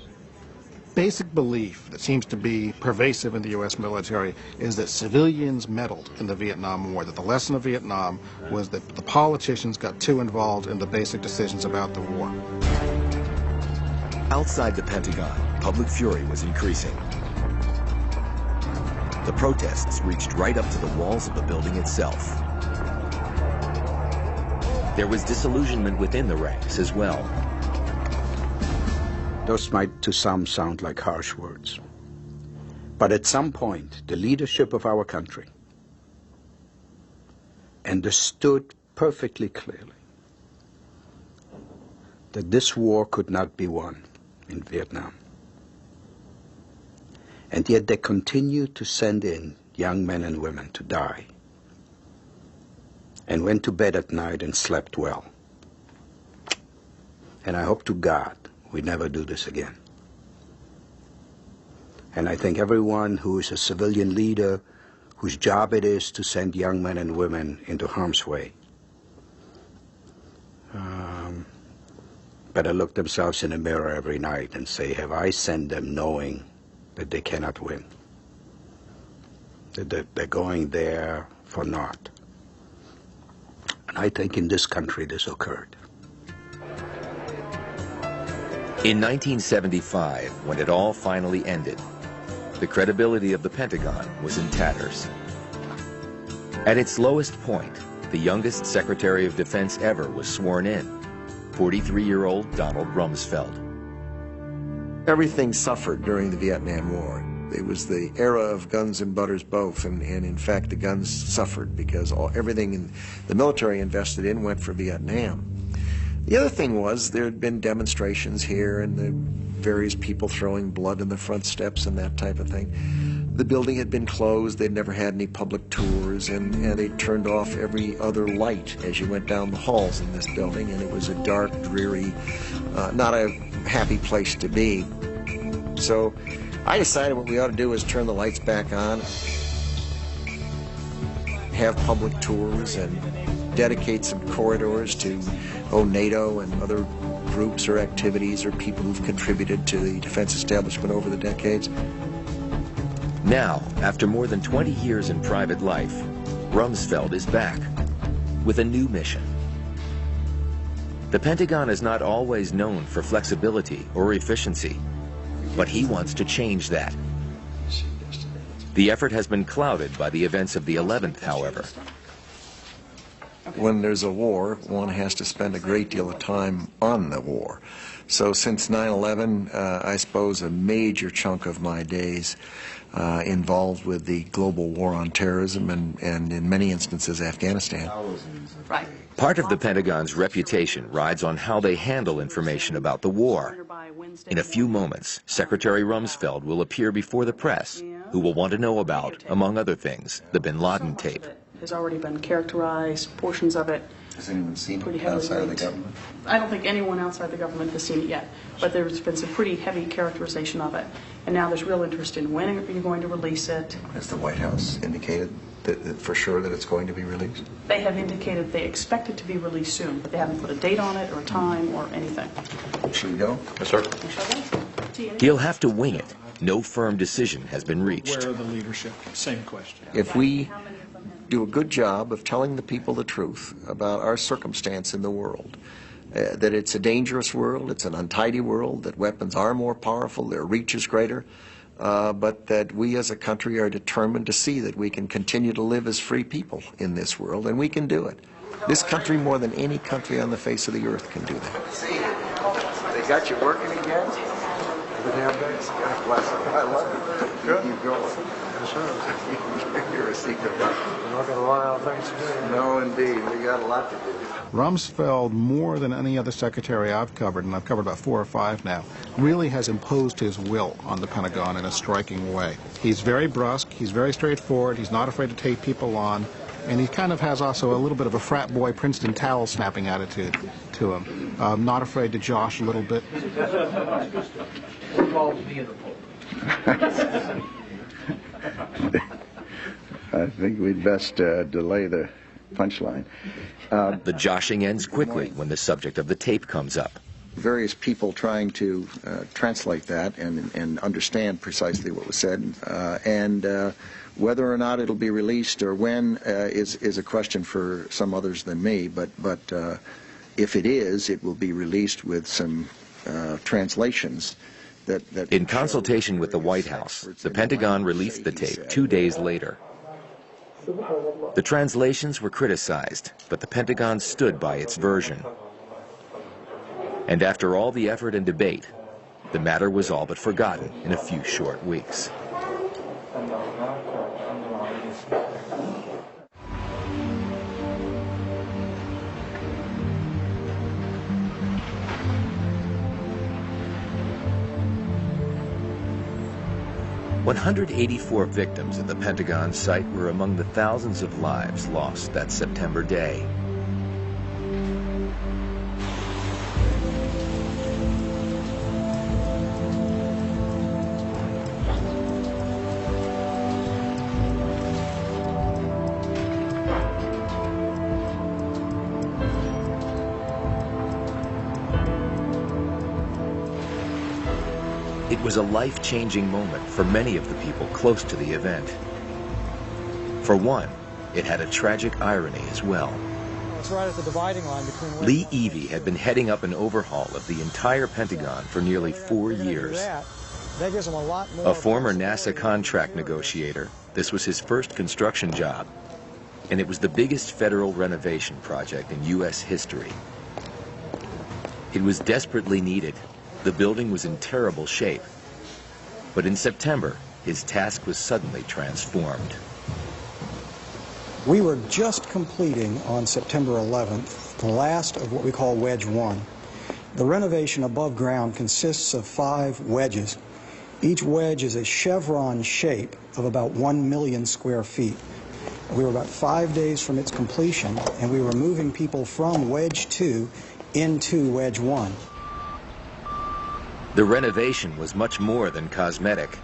basic belief that seems to be pervasive in the U.S. military is that civilians meddled in the Vietnam War, that the lesson of Vietnam was that the politicians got too involved in the basic decisions about the war. Outside the Pentagon, public fury was increasing. The protests reached right up to the walls of the building itself. There was disillusionment within the ranks as well. Those might to some sound like harsh words. But at some point, the leadership of our country understood perfectly clearly that this war could not be won in Vietnam. And yet they continued to send in young men and women to die, and went to bed at night and slept well. And I hope to God we never do this again. And I think everyone who is a civilian leader, whose job it is to send young men and women into harm's way, better look themselves in the mirror every night and say, have I sent them knowing that they cannot win? That they're going there for naught. And I think in this country this occurred. In 1975, when it all finally ended, the credibility of the Pentagon was in tatters. At its lowest point, the youngest Secretary of Defense ever was sworn in, 43-year-old Donald Rumsfeld. Everything suffered during the Vietnam War. It was the era of guns and butters both, and in fact the guns suffered because everything the military invested in went for Vietnam. The other thing was there had been demonstrations here and the various people throwing blood in the front steps and that type of thing. The building had been closed, they'd never had any public tours, and they turned off every other light as you went down the halls in this building, and it was a dark, dreary, not a happy place to be. So I decided what we ought to do is turn the lights back on, have public tours, and dedicate some corridors to NATO and other groups or activities or people who've contributed to the defense establishment over the decades. Now, after more than 20 years in private life, Rumsfeld is back with a new mission. The Pentagon is not always known for flexibility or efficiency, but he wants to change that. The effort has been clouded by the events of the 11th, however. When there's a war, one has to spend a great deal of time on the war. So since 9/11, I suppose a major chunk of my days involved with the global war on terrorism and in many instances Afghanistan. Right. Part of the Pentagon's reputation rides on how they handle information about the war. In a few moments, Secretary Rumsfeld will appear before the press, who will want to know about, among other things, the bin Laden tape. Has already been characterized, portions of it. Has anyone seen pretty it heavily outside of the linked. government? I don't think anyone outside the government has seen it yet, but there's been some pretty heavy characterization of it. And now there's real interest in when are you going to release it. Has the White House indicated that for sure that it's going to be released? They have indicated they expect it to be released soon, but they haven't put a date on it or a time or anything. Should we go? Yes, sir. He'll have to wing it. No firm decision has been reached. Where are the leadership? Same question. If we do a good job of telling the people the truth about our circumstance in the world, that it's a dangerous world, it's an untidy world, that weapons are more powerful, their reach is greater, but that we as a country are determined to see that we can continue to live as free people in this world, and we can do it. This country, more than any country on the face of the earth, can do that. See, they got you working again? God bless them. I love you. Good. Keep going. You're a secret weapon. We're not going to run out of things to do. No, indeed. We got a lot to do. Rumsfeld, more than any other secretary I've covered, and I've covered about 4 or 5 now, really has imposed his will on the Pentagon in a striking way. He's very brusque, he's very straightforward, he's not afraid to take people on, and he kind of has also a little bit of a frat boy Princeton towel snapping attitude to him. Not afraid to josh a little bit. I think we'd best delay the punchline. The joshing ends quickly when the subject of the tape comes up. Various people trying to translate that and understand precisely what was said, and whether or not it'll be released or when is a question for some others than me, but if it is, it will be released with some translations that in consultation with the White House, the Pentagon released the tape 2 days later. The translations were criticized, but the Pentagon stood by its version. And after all the effort and debate, the matter was all but forgotten in a few short weeks. "184 victims at the Pentagon site were among the thousands of lives lost that September day. It was a life-changing moment for many of the people close to the event. For one, it had a tragic irony as well. It's right at the dividing line between... Lee Evey had been heading up an overhaul of the entire Pentagon for nearly 4 years. That gives them a lot more... A former NASA contract negotiator, this was his first construction job, and it was the biggest federal renovation project in U.S. history. It was desperately needed. The building was in terrible shape. But in September, his task was suddenly transformed. We were just completing on September 11th the last of what we call Wedge 1. The renovation above ground consists of 5 wedges. Each wedge is a chevron shape of about 1 million square feet. We were about 5 days from its completion, and we were moving people from Wedge 2 into Wedge 1. The renovation was much more than cosmetic.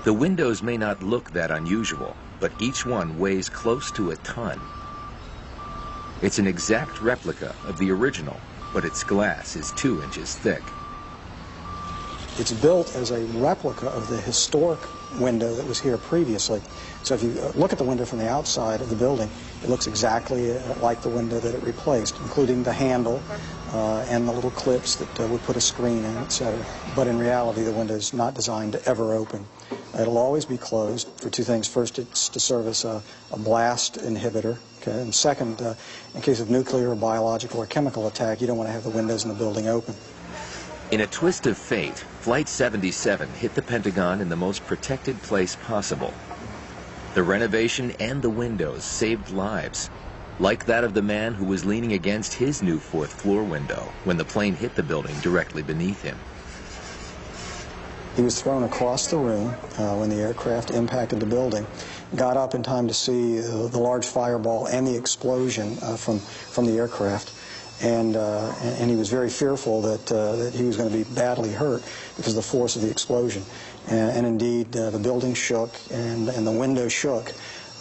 The windows may not look that unusual, but each one weighs close to a ton. It's an exact replica of the original, but its glass is 2 inches thick. It's built as a replica of the historic window that was here previously. So if you look at the window from the outside of the building, it looks exactly like the window that it replaced, including the handle and the little clips that would put a screen in, etc. But in reality, the window is not designed to ever open. It'll always be closed for 2 things. First, it's to serve as a blast inhibitor. Okay? And second, in case of nuclear, biological, or chemical attack, you don't want to have the windows in the building open. In a twist of fate, Flight 77 hit the Pentagon in the most protected place possible. The renovation and the windows saved lives, like that of the man who was leaning against his new 4th floor window when the plane hit the building directly beneath him. He was thrown across the room when the aircraft impacted the building, got up in time to see the large fireball and the explosion from the aircraft. And he was very fearful that he was going to be badly hurt because of the force of the explosion. And indeed, the building shook and the window shook,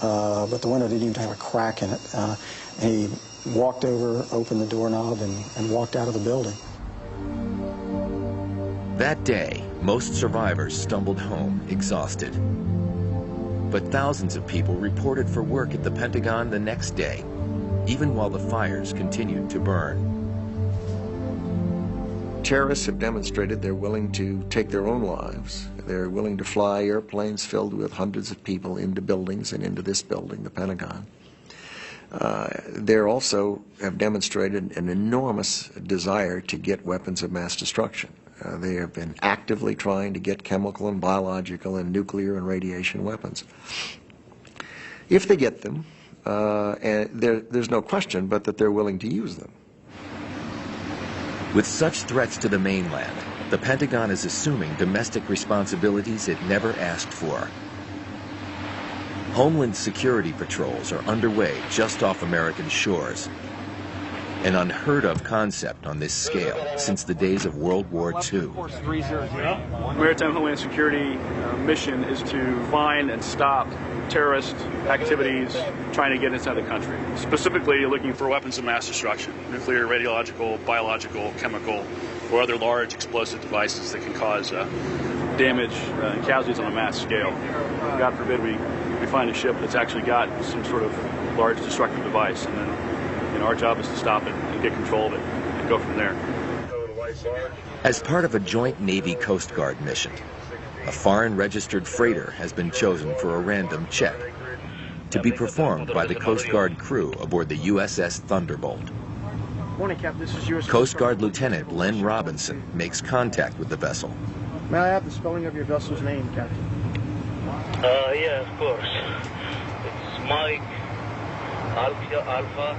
but the window didn't even have a crack in it. He walked over, opened the doorknob, and walked out of the building. That day, most survivors stumbled home exhausted. But thousands of people reported for work at the Pentagon the next day, even while the fires continued to burn. Terrorists have demonstrated they're willing to take their own lives. They're willing to fly airplanes filled with hundreds of people into buildings and into this building, the Pentagon. They also have demonstrated an enormous desire to get weapons of mass destruction. They have been actively trying to get chemical and biological and nuclear and radiation weapons. If they get them, and there's no question but that they're willing to use them. With such threats to the mainland, the Pentagon is assuming domestic responsibilities it never asked for. Homeland Security patrols are underway just off American shores. An unheard-of concept on this scale since the days of World War II. Maritime Homeland Security mission is to find and stop terrorist activities trying to get inside the country. Specifically looking for weapons of mass destruction, nuclear, radiological, biological, chemical, or other large explosive devices that can cause damage and casualties on a mass scale. God forbid we find a ship that's actually got some sort of large destructive device, and then our job is to stop it and get control of it and go from there. As part of a joint Navy Coast Guard mission, a foreign registered freighter has been chosen for a random check to be performed by the Coast Guard crew aboard the USS Thunderbolt. Morning, Captain. This is U.S. Coast Guard Lieutenant Len Robinson makes contact with the vessel. May I have the spelling of your vessel's name, Captain? Yeah, of course. It's Mike, Alpha,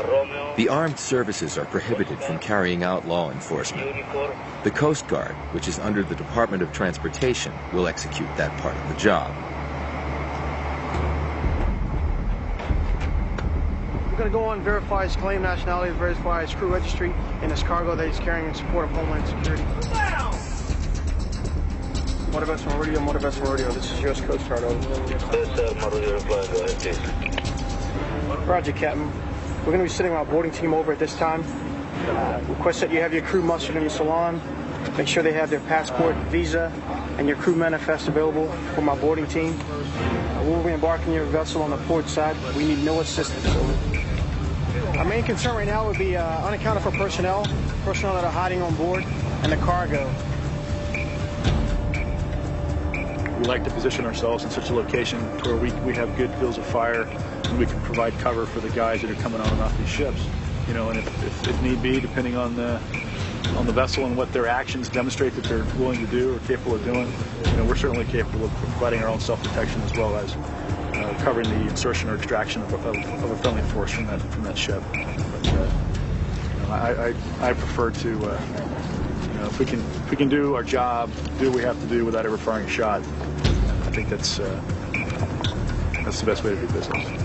Romeo. The armed services are prohibited from carrying out law enforcement. The Coast Guard, which is under the Department of Transportation, will execute that part of the job. We're going to go on, verify his claim nationality, verify his crew registry, and his cargo that he's carrying in support of Homeland Security. Motor vessel radio, motor vessel radio. This is U.S. Coast Guard, over. Yes, sir. Marudio reply. Go ahead, please. Roger, Captain. We're going to be sending our boarding team over at this time. Request that you have your crew mustered in the salon. Make sure they have their passport, visa, and your crew manifest available for my boarding team. We'll be embarking your vessel on the port side. We need no assistance. Our main concern right now would be unaccounted for personnel that are hiding on board, and the cargo. We like to position ourselves in such a location where we have good fields of fire and we can provide cover for the guys that are coming on and off these ships. You know, and if need be, depending on the vessel and what their actions demonstrate that they're willing to do or capable of doing, you know, we're certainly capable of providing our own self-protection as well as covering the insertion or extraction of a friendly force from that ship. But, you know, I prefer to, you know, if we can do our job, do what we have to do without ever firing a shot, I think that's the best way to do business.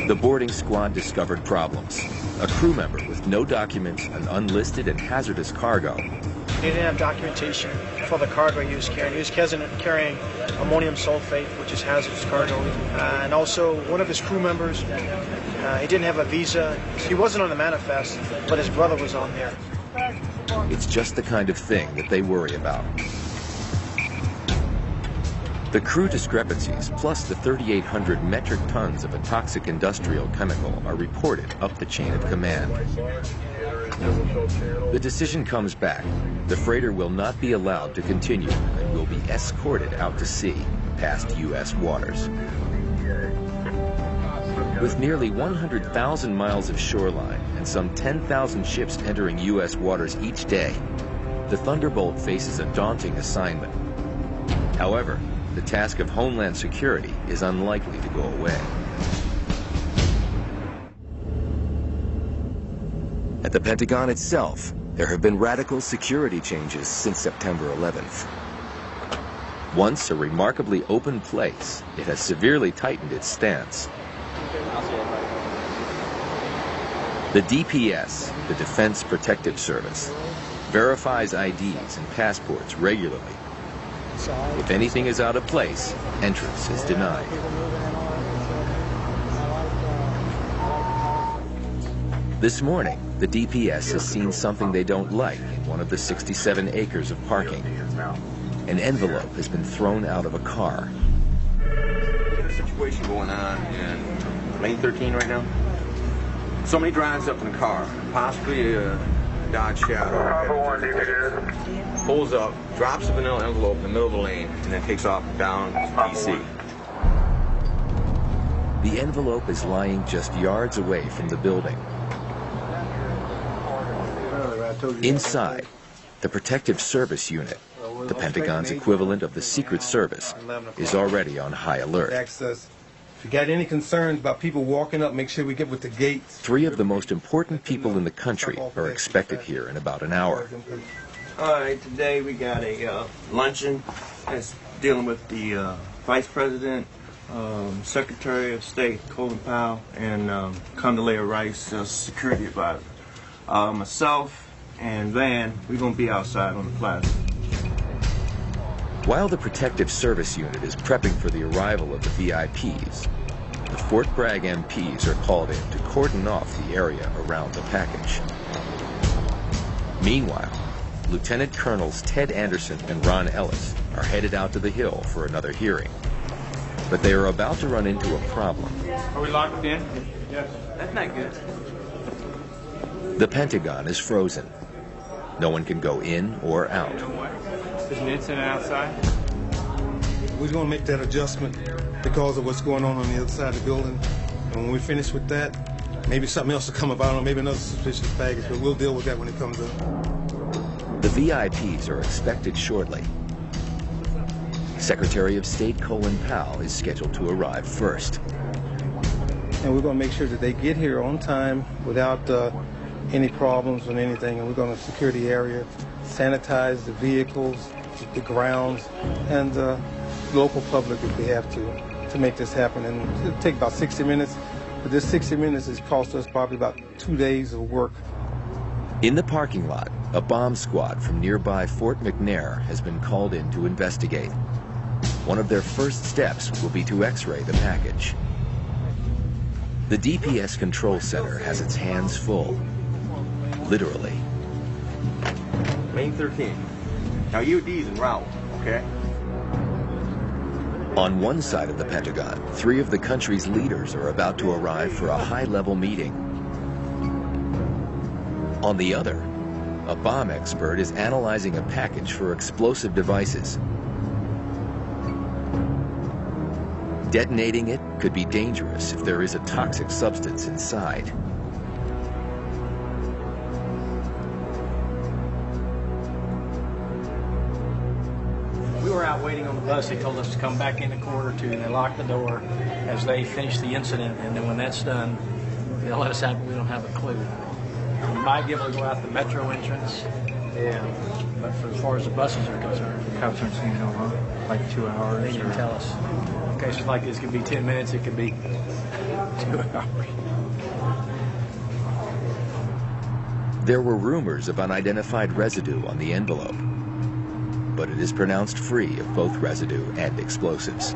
The boarding squad discovered problems. A crew member with no documents, an unlisted and hazardous cargo. He didn't have documentation for the cargo he was carrying. He was carrying ammonium sulfate, which is hazardous cargo. And also, one of his crew members, he didn't have a visa. He wasn't on the manifest, but his brother was on there. It's just the kind of thing that they worry about. The crew discrepancies, plus the 3,800 metric tons of a toxic industrial chemical, are reported up the chain of command. The decision comes back. The freighter will not be allowed to continue and will be escorted out to sea, past U.S. waters. With nearly 100,000 miles of shoreline and some 10,000 ships entering U.S. waters each day, the Thunderbolt faces a daunting assignment. However, the task of Homeland Security is unlikely to go away. At the Pentagon itself, there have been radical security changes since September 11th. Once a remarkably open place, it has severely tightened its stance. The DPS, the Defense Protective Service, verifies IDs and passports regularly. If anything is out of place, entrance is denied. This morning, the DPS has seen something they don't like in one of the 67 acres of parking. An envelope has been thrown out of a car. There's a situation going on in lane 13 right now. Somebody drives up in a car, possibly a Dodge Shadow. Pulls up, drops a vanilla envelope in the middle of the lane, and then takes off down DC. The envelope is lying just yards away from the building. Inside, the Protective Service Unit, the Pentagon's equivalent of the Secret Service, is already on high alert. If you got any concerns about people walking up, make sure we get with the gates. 3 of the most important people in the country are expected here in about an hour. All right, today we got a luncheon that's dealing with the Vice President, Secretary of State Colin Powell and Condoleezza Rice, security advisor. Myself and Van, we're going to be outside on the plaza. While the Protective Service Unit is prepping for the arrival of the VIPs, the Fort Bragg MPs are called in to cordon off the area around the package. Meanwhile, Lieutenant Colonels Ted Anderson and Ron Ellis are headed out to the Hill for another hearing. But they are about to run into a problem. Are we locked in? Yes. That's not good. The Pentagon is frozen. No one can go in or out. There's an incident outside. We're going to make that adjustment because of what's going on the other side of the building. And when we finish with that, maybe something else will come about, or maybe another suspicious baggage, but we'll deal with that when it comes up. The VIPs are expected shortly. Secretary of State Colin Powell is scheduled to arrive first. And we're going to make sure that they get here on time without any problems or anything. And we're going to secure the area, sanitize the vehicles, the grounds, and the local public if we have to make this happen. And it'll take about 60 minutes. But this 60 minutes has cost us probably about 2 days of work. In the parking lot, a bomb squad from nearby Fort McNair has been called in to investigate. One of their first steps will be to X-ray the package. The DPS Control Center has its hands full, literally. Lane 13. Now UD's en route, okay? On one side of the Pentagon, 3 of the country's leaders are about to arrive for a high-level meeting. On the other, a bomb expert is analyzing a package for explosive devices. Detonating it could be dangerous if there is a toxic substance inside. We were out waiting on the bus. They told us to come back in a quarter to, and they locked the door as they finished the incident. And then when that's done, they'll let us out, but we don't have a clue. We might be able to go out the metro entrance. Yeah. But for as far as the buses are concerned, Cops aren't saying how long, like 2 hours. they didn't tell us. In cases like this, it could be 10 minutes, it could be 2 hours. There were rumors of unidentified residue on the envelope, but it is pronounced free of both residue and explosives.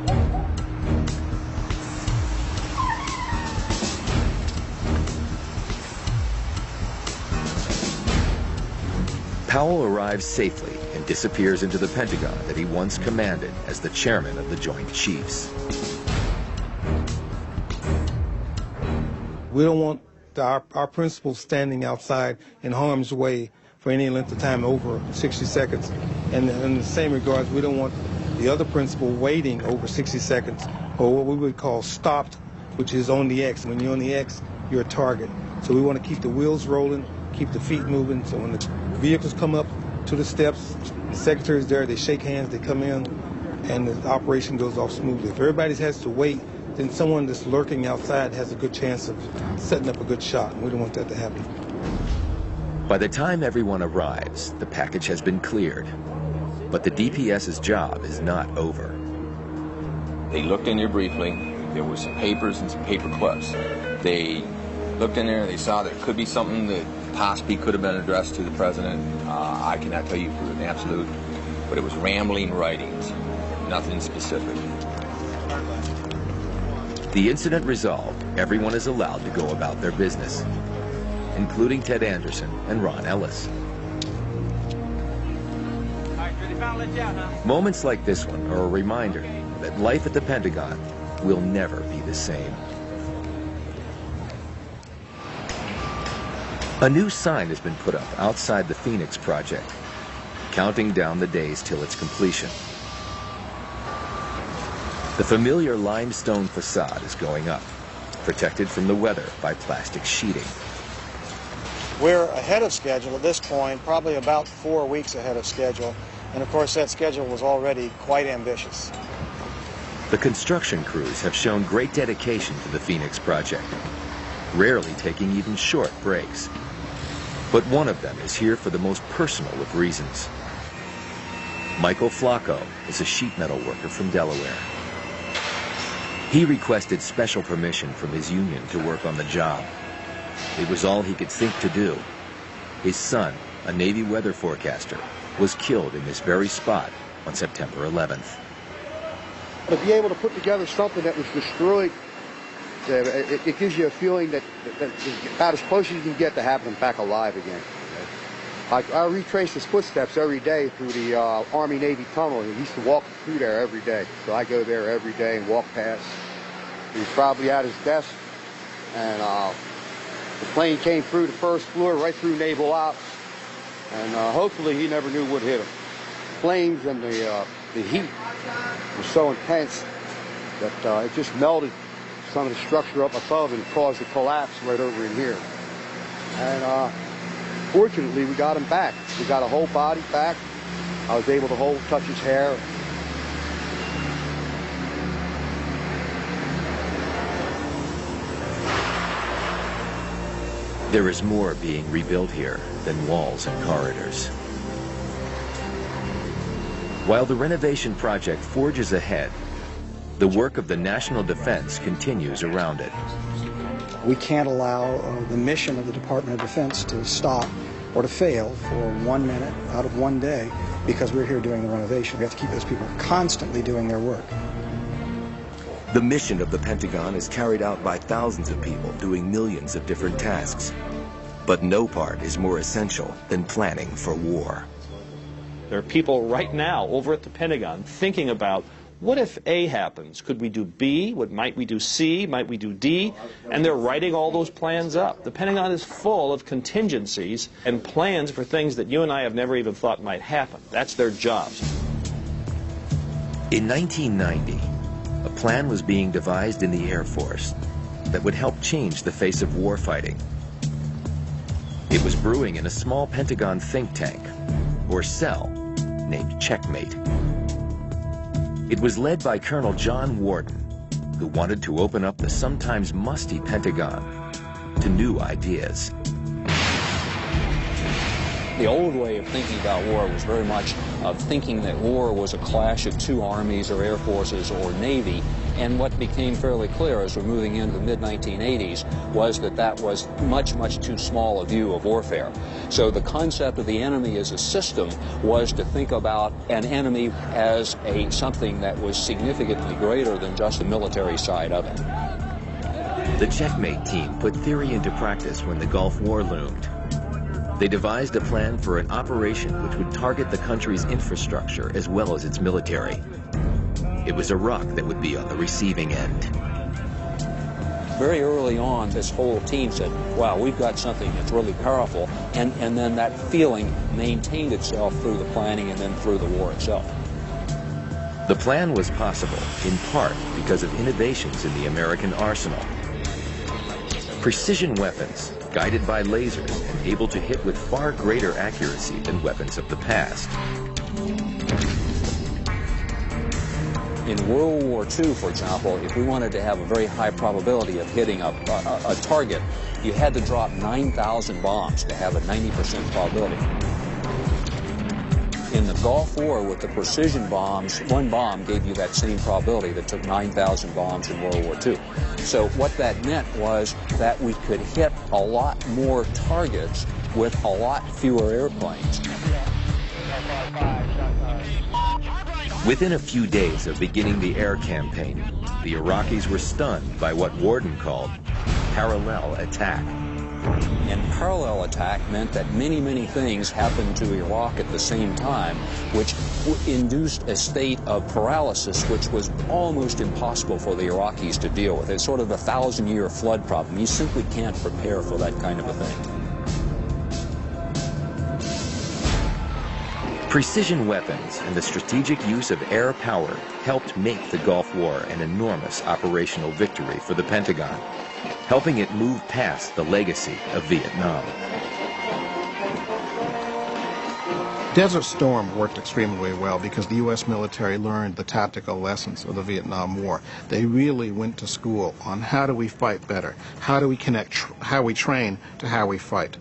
Powell arrives safely and disappears into the Pentagon that he once commanded as the chairman of the Joint Chiefs. We don't want our principals standing outside in harm's way for any length of time over 60 seconds. And in the same regards, we don't want the other principal waiting over 60 seconds, or what we would call stopped, which is on the X. When you're on the X, you're a target. So we want to keep the wheels rolling, keep the feet moving, so when the vehicles come up to the steps, the secretary's there, they shake hands, they come in, and the operation goes off smoothly. If everybody has to wait, then someone that's lurking outside has a good chance of setting up a good shot, and we don't want that to happen. By the time everyone arrives, the package has been cleared. But the DPS's job is not over. They looked in there briefly. There were some papers and some paper clips. They looked in there, they saw there could be something that possibly could have been addressed to the president. I cannot tell you for an absolute, but it was rambling writings, nothing specific. The incident resolved, everyone is allowed to go about their business, including Ted Anderson and Ron Ellis. Moments like this one are a reminder that life at the Pentagon will never be the same. A new sign has been put up outside the Phoenix Project, counting down the days till its completion. The familiar limestone facade is going up, protected from the weather by plastic sheeting. We're ahead of schedule at this point, probably about 4 weeks ahead of schedule. And of course, that schedule was already quite ambitious. The construction crews have shown great dedication to the Phoenix Project, rarely taking even short breaks. But one of them is here for the most personal of reasons. Michael Flacco is a sheet metal worker from Delaware. He requested special permission from his union to work on the job. It was all he could think to do. His son, a Navy weather forecaster, was killed in this very spot on September 11th. To be able to put together something that was destroyed, it gives you a feeling that about as close as you can get to having them back alive again. I retrace his footsteps every day through the Army-Navy tunnel. He used to walk through there every day. So I go there every day and walk past. He was probably at his desk, and the plane came through the first floor, right through Naval Ops, and hopefully he never knew what hit him. Flames and the heat was so intense that it just melted some of the structure up above and caused a collapse right over in here. And fortunately, we got him back. We got a whole body back. I was able to touch his hair. There is more being rebuilt here than walls and corridors. While the renovation project forges ahead, the work of the national defense continues around it. We can't allow the mission of the Department of Defense to stop or to fail for 1 minute out of one day because we're here doing the renovation. We have to keep those people constantly doing their work. The mission of the Pentagon is carried out by thousands of people doing millions of different tasks. But no part is more essential than planning for war. There are people right now over at the Pentagon thinking about, what if A happens? Could we do B? Might we do C? Might we do D? And they're writing all those plans up. The Pentagon is full of contingencies and plans for things that you and I have never even thought might happen. That's their jobs. In 1990, a plan was being devised in the Air Force that would help change the face of warfighting. It was brewing in a small Pentagon think tank, or cell, named Checkmate. It was led by Colonel John Warden, who wanted to open up the sometimes musty Pentagon to new ideas. The old way of thinking about war was very much of thinking that war was a clash of two armies or air forces or navy, and what became fairly clear as we're moving into the mid-1980s was that that was much, much too small a view of warfare. So the concept of the enemy as a system was to think about an enemy as something that was significantly greater than just the military side of it. The Checkmate team put theory into practice when the Gulf War loomed. They devised a plan for an operation which would target the country's infrastructure as well as its military. It was Iraq that would be on the receiving end. Very early on, this whole team said, wow, we've got something that's really powerful, and then that feeling maintained itself through the planning and then through the war itself. The plan was possible, in part because of innovations in the American arsenal. Precision weapons, guided by lasers and able to hit with far greater accuracy than weapons of the past. In World War II, for example, if we wanted to have a very high probability of hitting a target, you had to drop 9,000 bombs to have a 90% probability. In the Gulf War, with the precision bombs, one bomb gave you that same probability that took 9,000 bombs in World War II. So what that meant was that we could hit a lot more targets with a lot fewer airplanes. Within a few days of beginning the air campaign, the Iraqis were stunned by what Warden called parallel attack. And parallel attack meant that many, many things happened to Iraq at the same time, which induced a state of paralysis which was almost impossible for the Iraqis to deal with. It's sort of a 1,000-year flood problem. You simply can't prepare for that kind of a thing. Precision weapons and the strategic use of air power helped make the Gulf War an enormous operational victory for the Pentagon, helping it move past the legacy of Vietnam. Desert Storm worked extremely well because the U.S. military learned the tactical lessons of the Vietnam War. They really went to school on how do we fight better, how do we connect how we train to how we fight.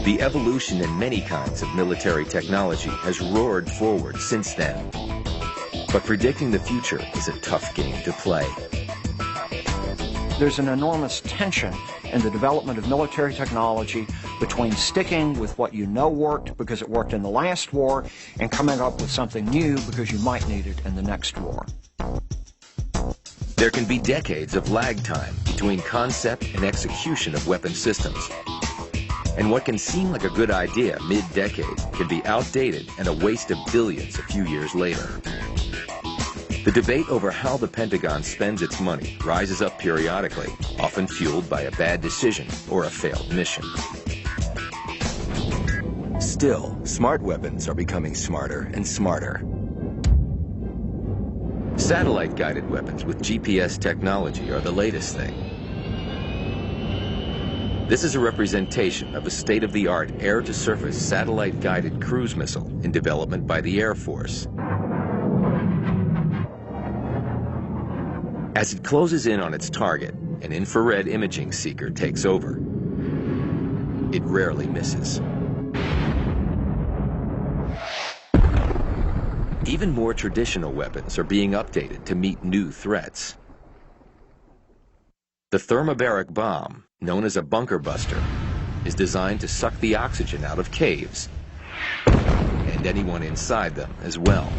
The evolution in many kinds of military technology has roared forward since then. But predicting the future is a tough game to play. There's an enormous tension in the development of military technology between sticking with what you know worked because it worked in the last war and coming up with something new because you might need it in the next war. There can be decades of lag time between concept and execution of weapon systems. And what can seem like a good idea mid-decade can be outdated and a waste of billions a few years later. The debate over how the Pentagon spends its money rises up periodically, often fueled by a bad decision or a failed mission. Still, smart weapons are becoming smarter and smarter. Satellite-guided weapons with GPS technology are the latest thing. This is a representation of a state-of-the-art air-to-surface satellite-guided cruise missile in development by the Air Force. As it closes in on its target, an infrared imaging seeker takes over. It rarely misses. Even more traditional weapons are being updated to meet new threats. The thermobaric bomb, known as a bunker buster, is designed to suck the oxygen out of caves and anyone inside them as well.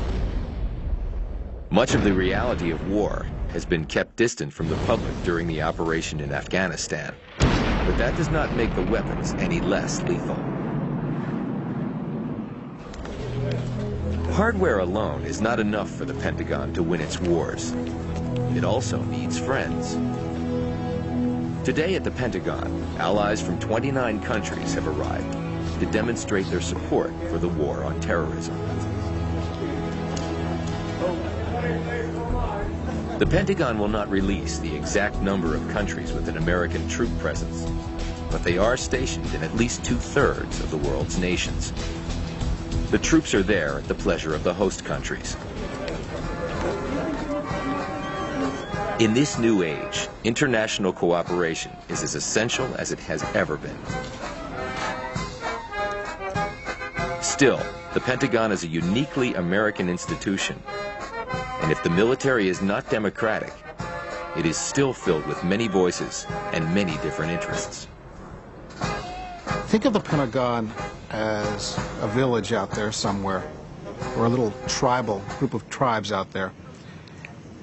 Much of the reality of war has been kept distant from the public during the operation in Afghanistan, but that does not make the weapons any less lethal. Hardware alone is not enough for the Pentagon to win its wars. It also needs friends. Today at the Pentagon, allies from 29 countries have arrived to demonstrate their support for the war on terrorism. The Pentagon will not release the exact number of countries with an American troop presence, but they are stationed in at least 2/3 of the world's nations. The troops are there at the pleasure of the host countries. In this new age, international cooperation is as essential as it has ever been. Still, the Pentagon is a uniquely American institution, and if the military is not democratic, it is still filled with many voices and many different interests. Think of the Pentagon as a village out there somewhere, or a little tribal group of tribes out there.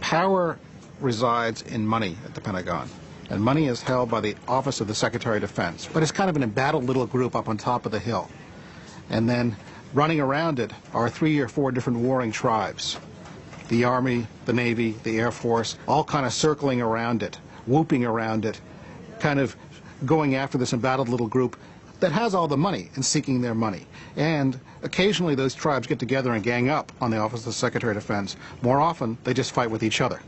Power resides in money at the Pentagon, and money is held by the Office of the Secretary of Defense, but it's kind of an embattled little group up on top of the hill. And then running around it are 3 or 4 different warring tribes. The Army, the Navy, the Air Force, all kind of circling around it, whooping around it, kind of going after this embattled little group that has all the money and seeking their money. And occasionally those tribes get together and gang up on the Office of the Secretary of Defense. More often, they just fight with each other.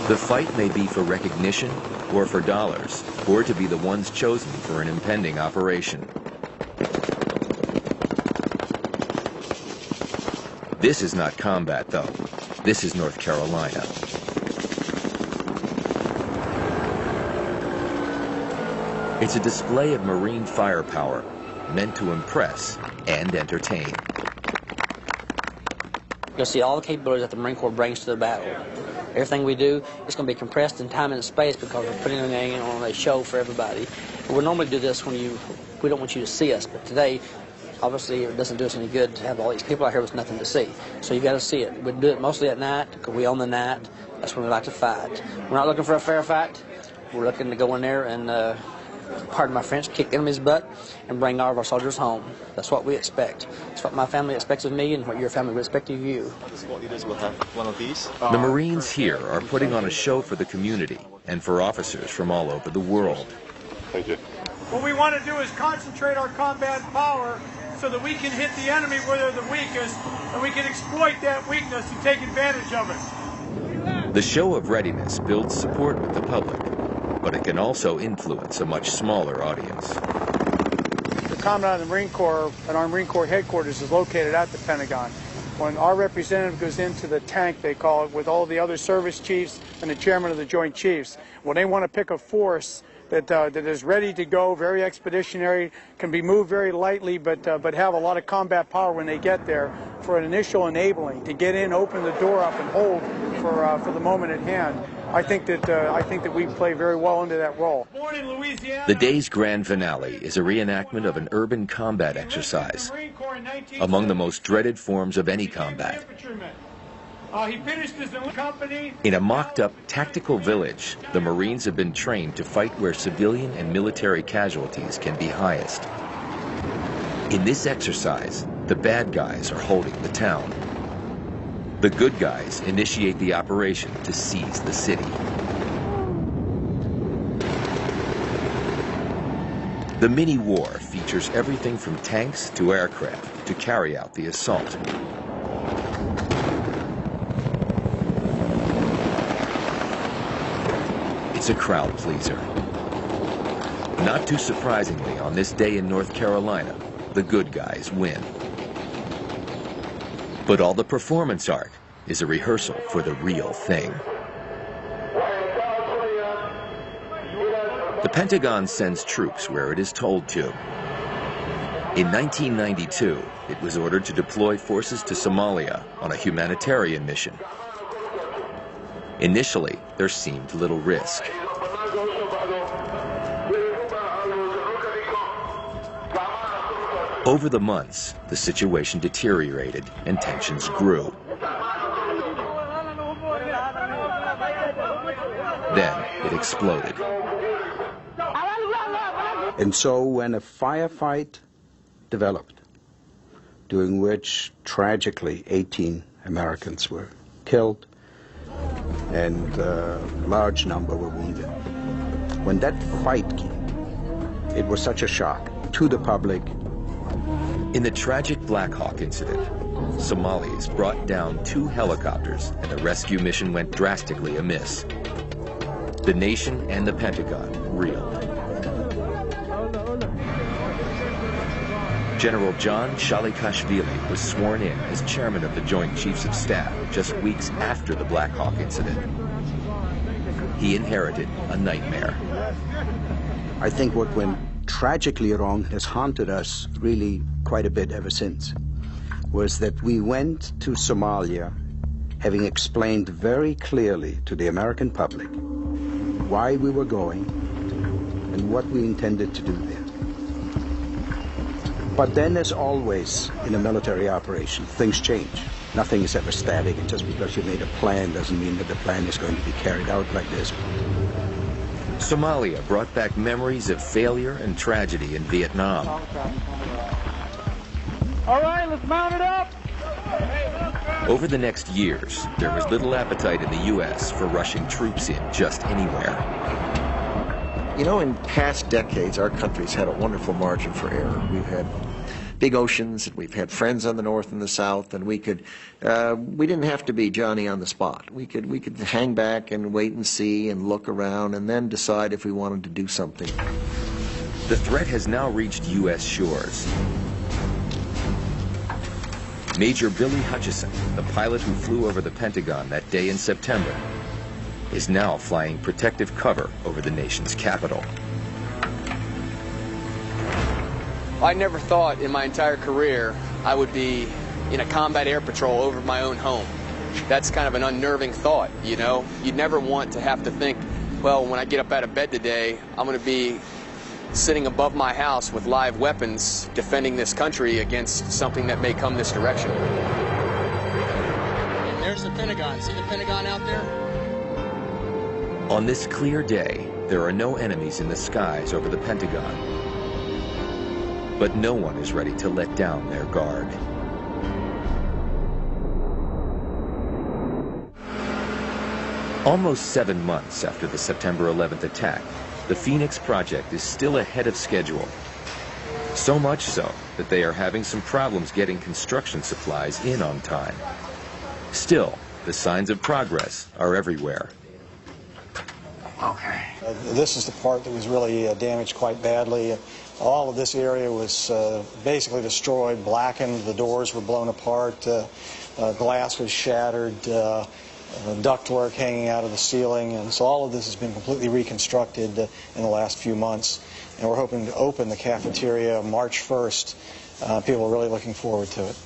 The fight may be for recognition or for dollars, or to be the ones chosen for an impending operation. This is not combat, though. This is North Carolina. It's a display of Marine firepower meant to impress and entertain. You'll see all the capabilities that the Marine Corps brings to the battle. Everything we do is going to be compressed in time and space because we're putting it on a show for everybody. We normally do this when we don't want you to see us, but today, obviously, it doesn't do us any good to have all these people out here with nothing to see. So you got to see it. We do it mostly at night because we own the night. That's when we like to fight. We're not looking for a fair fight. We're looking to go in there and, pardon my French, kick the enemy's butt and bring all of our soldiers home. That's what we expect. That's what my family expects of me and what your family would expect of you. Squad leaders will have one of these. The Marines here are putting on a show for the community and for officers from all over the world. Thank you. What we want to do is concentrate our combat power so that we can hit the enemy where they're the weakest, and we can exploit that weakness and take advantage of it. The show of readiness builds support with the public, but it can also influence a much smaller audience. The Commandant of the Marine Corps and our Marine Corps headquarters is located at the Pentagon. When our representative goes into the tank, they call it, with all the other service chiefs and the chairman of the Joint Chiefs, when they want to pick a force that is ready to go, very expeditionary, can be moved very lightly, but have a lot of combat power when they get there for an initial enabling, to get in, open the door up, and hold for the moment at hand. I think that we play very well into that role. The day's grand finale is a reenactment of an urban combat exercise, among the most dreaded forms of any combat. He finished his company. In a mocked-up tactical village, the Marines have been trained to fight where civilian and military casualties can be highest. In this exercise, the bad guys are holding the town. The good guys initiate the operation to seize the city. The mini-war features everything from tanks to aircraft to carry out the assault. It's a crowd pleaser. Not too surprisingly, on this day in North Carolina, the good guys win. But all the performance art is a rehearsal for the real thing. The Pentagon sends troops where it is told to. In 1992, it was ordered to deploy forces to Somalia on a humanitarian mission. Initially, there seemed little risk. Over the months, the situation deteriorated and tensions grew. Then it exploded. And so when a firefight developed, during which tragically 18 Americans were killed and a large number were wounded, when that fight came, it was such a shock to the public. In the tragic Black Hawk incident, Somalis brought down 2 helicopters and the rescue mission went drastically amiss. The nation and the Pentagon reeled. General John Shalikashvili was sworn in as chairman of the Joint Chiefs of Staff just weeks after the Black Hawk incident. He inherited a nightmare. I think what went tragically wrong has haunted us really quite a bit ever since, was that we went to Somalia having explained very clearly to the American public why we were going and what we intended to do there. But then, as always in a military operation, things change. Nothing is ever static, and just because you made a plan doesn't mean that the plan is going to be carried out like this. Somalia brought back memories of failure and tragedy in Vietnam. All right, let's mount it up. Over the next years, there was little appetite in the U.S. for rushing troops in just anywhere. You know, in past decades, our country's had a wonderful margin for error. We've had big oceans, and we've had friends on the north and the south, and we didn't have to be Johnny on the spot. We could hang back and wait and see and look around and then decide if we wanted to do something. The threat has now reached U.S. shores. Major Billy Hutchison, the pilot who flew over the Pentagon that day in September, is now flying protective cover over the nation's capital. I never thought in my entire career I would be in a combat air patrol over my own home. That's kind of an unnerving thought, you know? You'd never want to have to think, well, when I get up out of bed today, I'm going to be sitting above my house with live weapons defending this country against something that may come this direction. There's the Pentagon. See the Pentagon out there? On this clear day, there are no enemies in the skies over the Pentagon. But no one is ready to let down their guard. Almost 7 months after the September 11th attack, the Phoenix project is still ahead of schedule. So much so that they are having some problems getting construction supplies in on time. Still, the signs of progress are everywhere. Okay. This is the part that was really damaged quite badly. All of this area was basically destroyed, blackened. The doors were blown apart. Glass was shattered. ductwork hanging out of the ceiling, and so all of this has been completely reconstructed in the last few months. And we're hoping to open the cafeteria March 1st. People are really looking forward to it.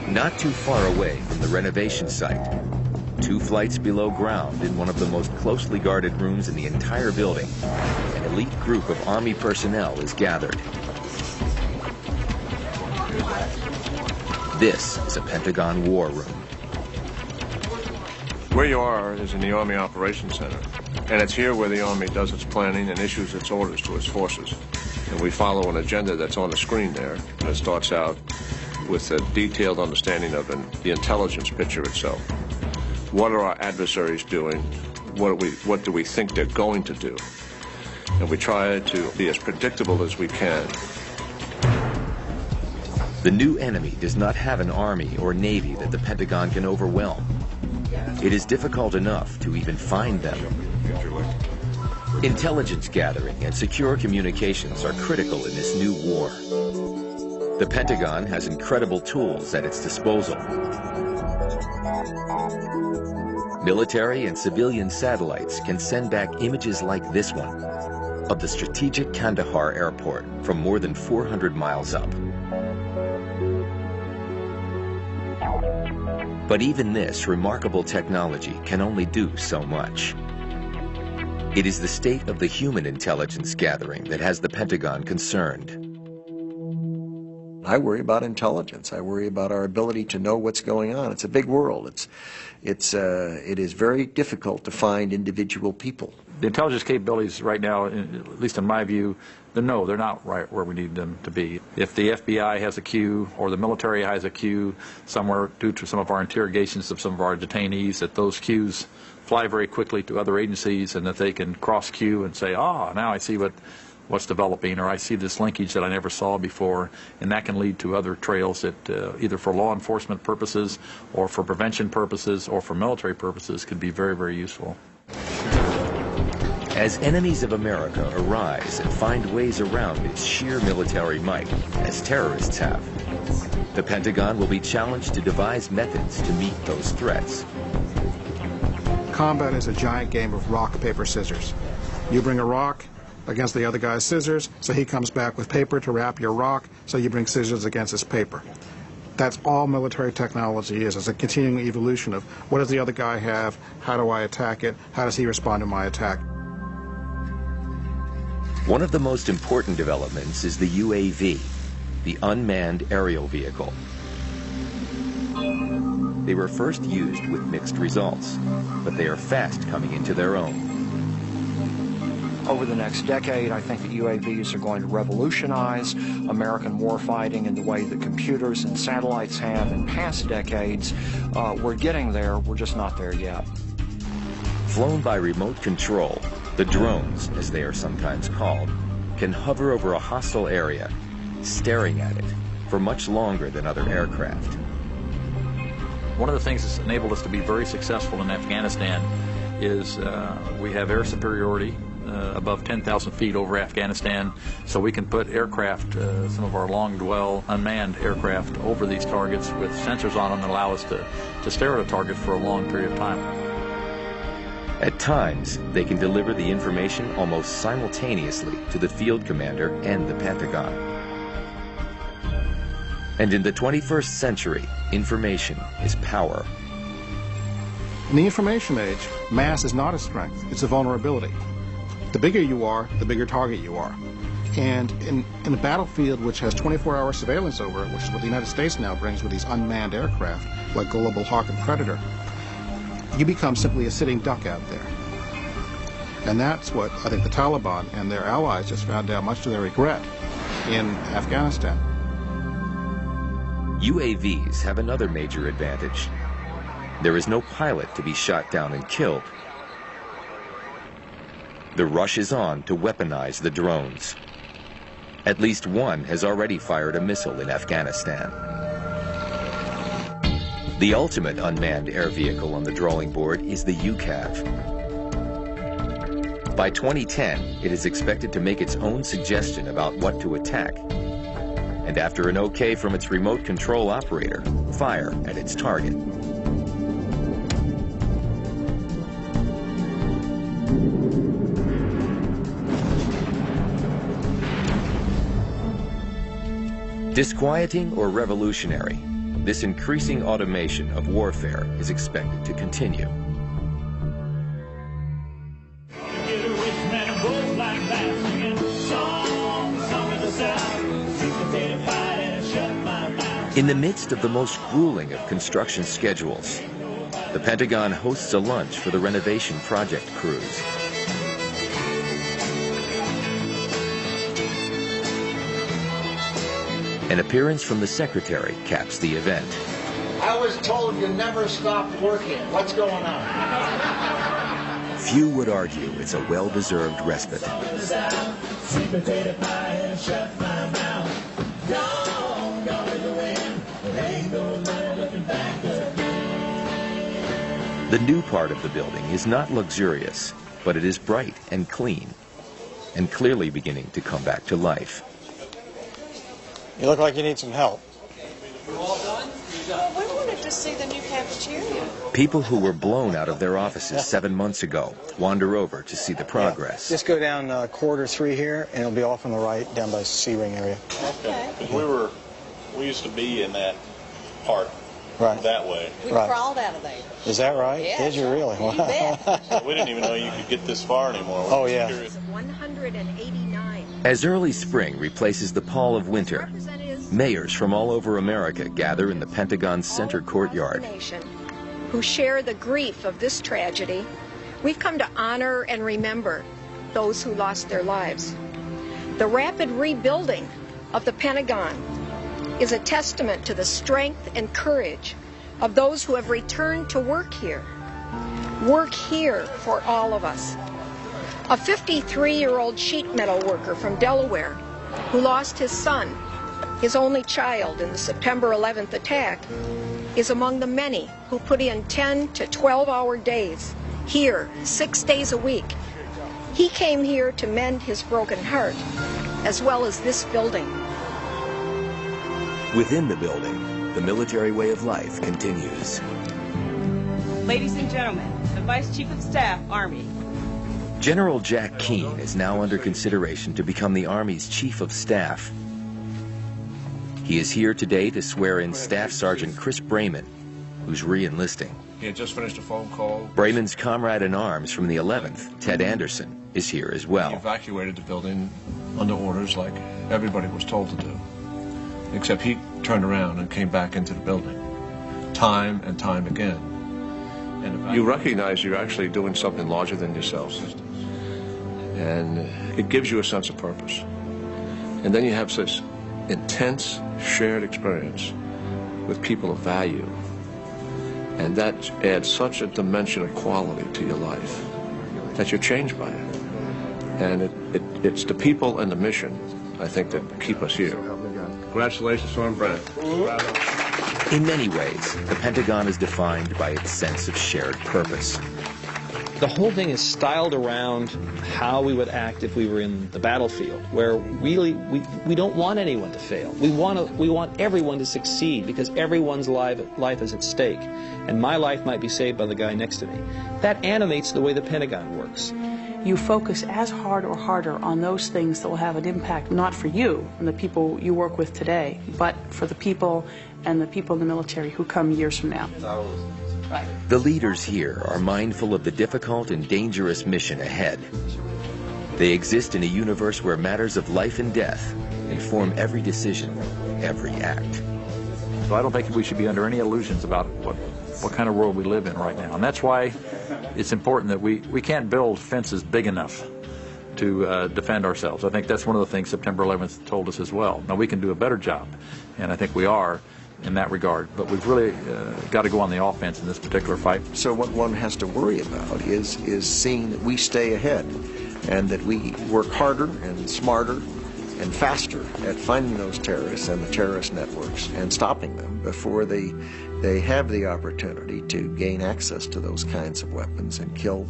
Not too far away from the renovation site, 2 flights below ground in one of the most closely guarded rooms in the entire building, an elite group of Army personnel is gathered. This is a Pentagon war room. Where you are is in the Army Operations Center, and it's here where the Army does its planning and issues its orders to its forces. And we follow an agenda that's on the screen there that starts out with a detailed understanding of the intelligence picture itself. What are our adversaries doing? What do we think they're going to do? And we try to be as predictable as we can. The new enemy does not have an army or navy that the Pentagon can overwhelm. It is difficult enough to even find them. Intelligence gathering and secure communications are critical in this new war. The Pentagon has incredible tools at its disposal. Military and civilian satellites can send back images like this one of the strategic Kandahar airport from more than 400 miles up. But even this remarkable technology can only do so much. It is the state of the human intelligence gathering that has the Pentagon concerned. I worry about intelligence. I worry about our ability to know what's going on. It's a big world. It is very difficult to find individual people. The intelligence capabilities right now, at least in my view, they're not right where we need them to be. If the FBI has a queue or the military has a queue somewhere due to some of our interrogations of some of our detainees, that those queues fly very quickly to other agencies and that they can cross queue and say, now I see what's developing, or I see this linkage that I never saw before, and that can lead to other trails that either for law enforcement purposes or for prevention purposes or for military purposes could be very, very useful. As enemies of America arise and find ways around its sheer military might, as terrorists have, the Pentagon will be challenged to devise methods to meet those threats. Combat is a giant game of rock, paper, scissors. You bring a rock against the other guy's scissors, so he comes back with paper to wrap your rock, so you bring scissors against his paper. That's all military technology is. It's a continuing evolution of what does the other guy have, how do I attack it, how does he respond to my attack. One of the most important developments is the UAV, the unmanned aerial vehicle. They were first used with mixed results, but they are fast coming into their own. Over the next decade, I think that UAVs are going to revolutionize American warfighting in the way that computers and satellites have in past decades. We're getting there, we're just not there yet. Flown by remote control, the drones, as they are sometimes called, can hover over a hostile area, staring at it for much longer than other aircraft. One of the things that's enabled us to be very successful in Afghanistan is we have air superiority above 10,000 feet over Afghanistan, so we can put aircraft, some of our long-dwell unmanned aircraft, over these targets with sensors on them that allow us to stare at a target for a long period of time. At times, they can deliver the information almost simultaneously to the field commander and the Pentagon. And in the 21st century, information is power. In the information age, mass is not a strength, it's a vulnerability. The bigger you are, the bigger target you are. And in a battlefield which has 24-hour surveillance over it, which is what the United States now brings with these unmanned aircraft, like Global Hawk and Predator, you become simply a sitting duck out there. And that's what I think the Taliban and their allies just found out, much to their regret, in Afghanistan. UAVs have another major advantage. There is no pilot to be shot down and killed. The rush is on to weaponize the drones. At least one has already fired a missile in Afghanistan. The ultimate unmanned air vehicle on the drawing board is the UCAV. By 2010, it is expected to make its own suggestion about what to attack. and after an okay from its remote control operator, fire at its target. Disquieting or revolutionary, this increasing automation of warfare is expected to continue. In the midst of the most grueling of construction schedules, the Pentagon hosts a lunch for the renovation project crews. An appearance from the secretary caps the event. I was told you never stopped working. What's going on? Few would argue it's a well-deserved respite. Sweet potato pie and shut my mouth. Gone with the wind. There ain't no looking back again. The new part of the building is not luxurious, but it is bright and clean, and clearly beginning to come back to life. You look like you need some help. All done? Well, we wanted to see the new cafeteria. People who were blown out of their offices 7 months ago wander over to see the progress. Just go down corridor 3 here, and it'll be off on the right, down by C-ring area. Okay. Because we used to be in that part that way. We crawled out of there. Is that right? Yeah. Did you really? You bet. We didn't even know you could get this far anymore. Oh, yeah. 189. As early spring replaces the pall of winter, mayors from all over America gather in the Pentagon's center courtyard. Who share the grief of this tragedy, we've come to honor and remember those who lost their lives. The rapid rebuilding of the Pentagon is a testament to the strength and courage of those who have returned to work here for all of us. A 53-year-old sheet metal worker from Delaware who lost his son, his only child, in the September 11th attack, is among the many who put in 10 to 12-hour days here 6 days a week. He came here to mend his broken heart, as well as this building. Within the building, the military way of life continues. Ladies and gentlemen, the Vice Chief of Staff, Army. General Jack Keane is now under consideration to become the Army's Chief of Staff. He is here today to swear in Staff Sergeant Chris Brayman, who's re-enlisting. He had just finished a phone call. Brayman's comrade-in-arms from the 11th, Ted Anderson, is here as He well. evacuated the building under orders like everybody was told to do. Except he turned around and came back into the building, time and time again. And you recognize you're actually doing something larger than yourself. And it gives you a sense of purpose. And then you have such intense shared experience with people of value. And that adds such a dimension of quality to your life that you're changed by it. And it's the people and the mission, I think, that keep us here. Congratulations, Sergeant Brand. In many ways, the Pentagon is defined by its sense of shared purpose. The whole thing is styled around how we would act if we were in the battlefield, where really we don't want anyone to fail. We want everyone to succeed because everyone's life is at stake. And my life might be saved by the guy next to me. That animates the way the Pentagon works. You focus as hard or harder on those things that will have an impact, not for you and the people you work with today, but for the people and the people in the military who come years from now. Right. The leaders here are mindful of the difficult and dangerous mission ahead. They exist in a universe where matters of life and death inform every decision, every act. So I don't think we should be under any illusions about what kind of world we live in right now. And that's why it's important that we can't build fences big enough to defend ourselves. I think that's one of the things September 11th told us as well. Now, we can do a better job, and I think we are in that regard, but we've really got to go on the offense in this particular fight. So what one has to worry about is seeing that we stay ahead and that we work harder and smarter and faster at finding those terrorists and the terrorist networks and stopping them before they have the opportunity to gain access to those kinds of weapons and kill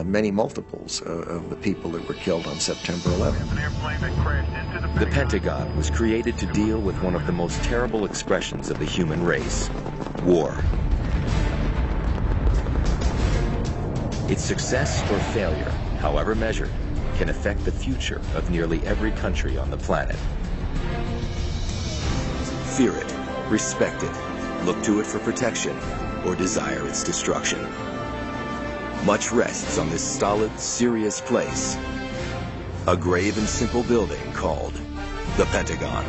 many multiples of the people that were killed on September 11th. The Pentagon was created to deal with one of the most terrible expressions of the human race, war. Its success or failure, however measured, can affect the future of nearly every country on the planet. Fear it, respect it, look to it for protection, or desire its destruction. Much rests on this stolid, serious place, a grave and simple building called the Pentagon.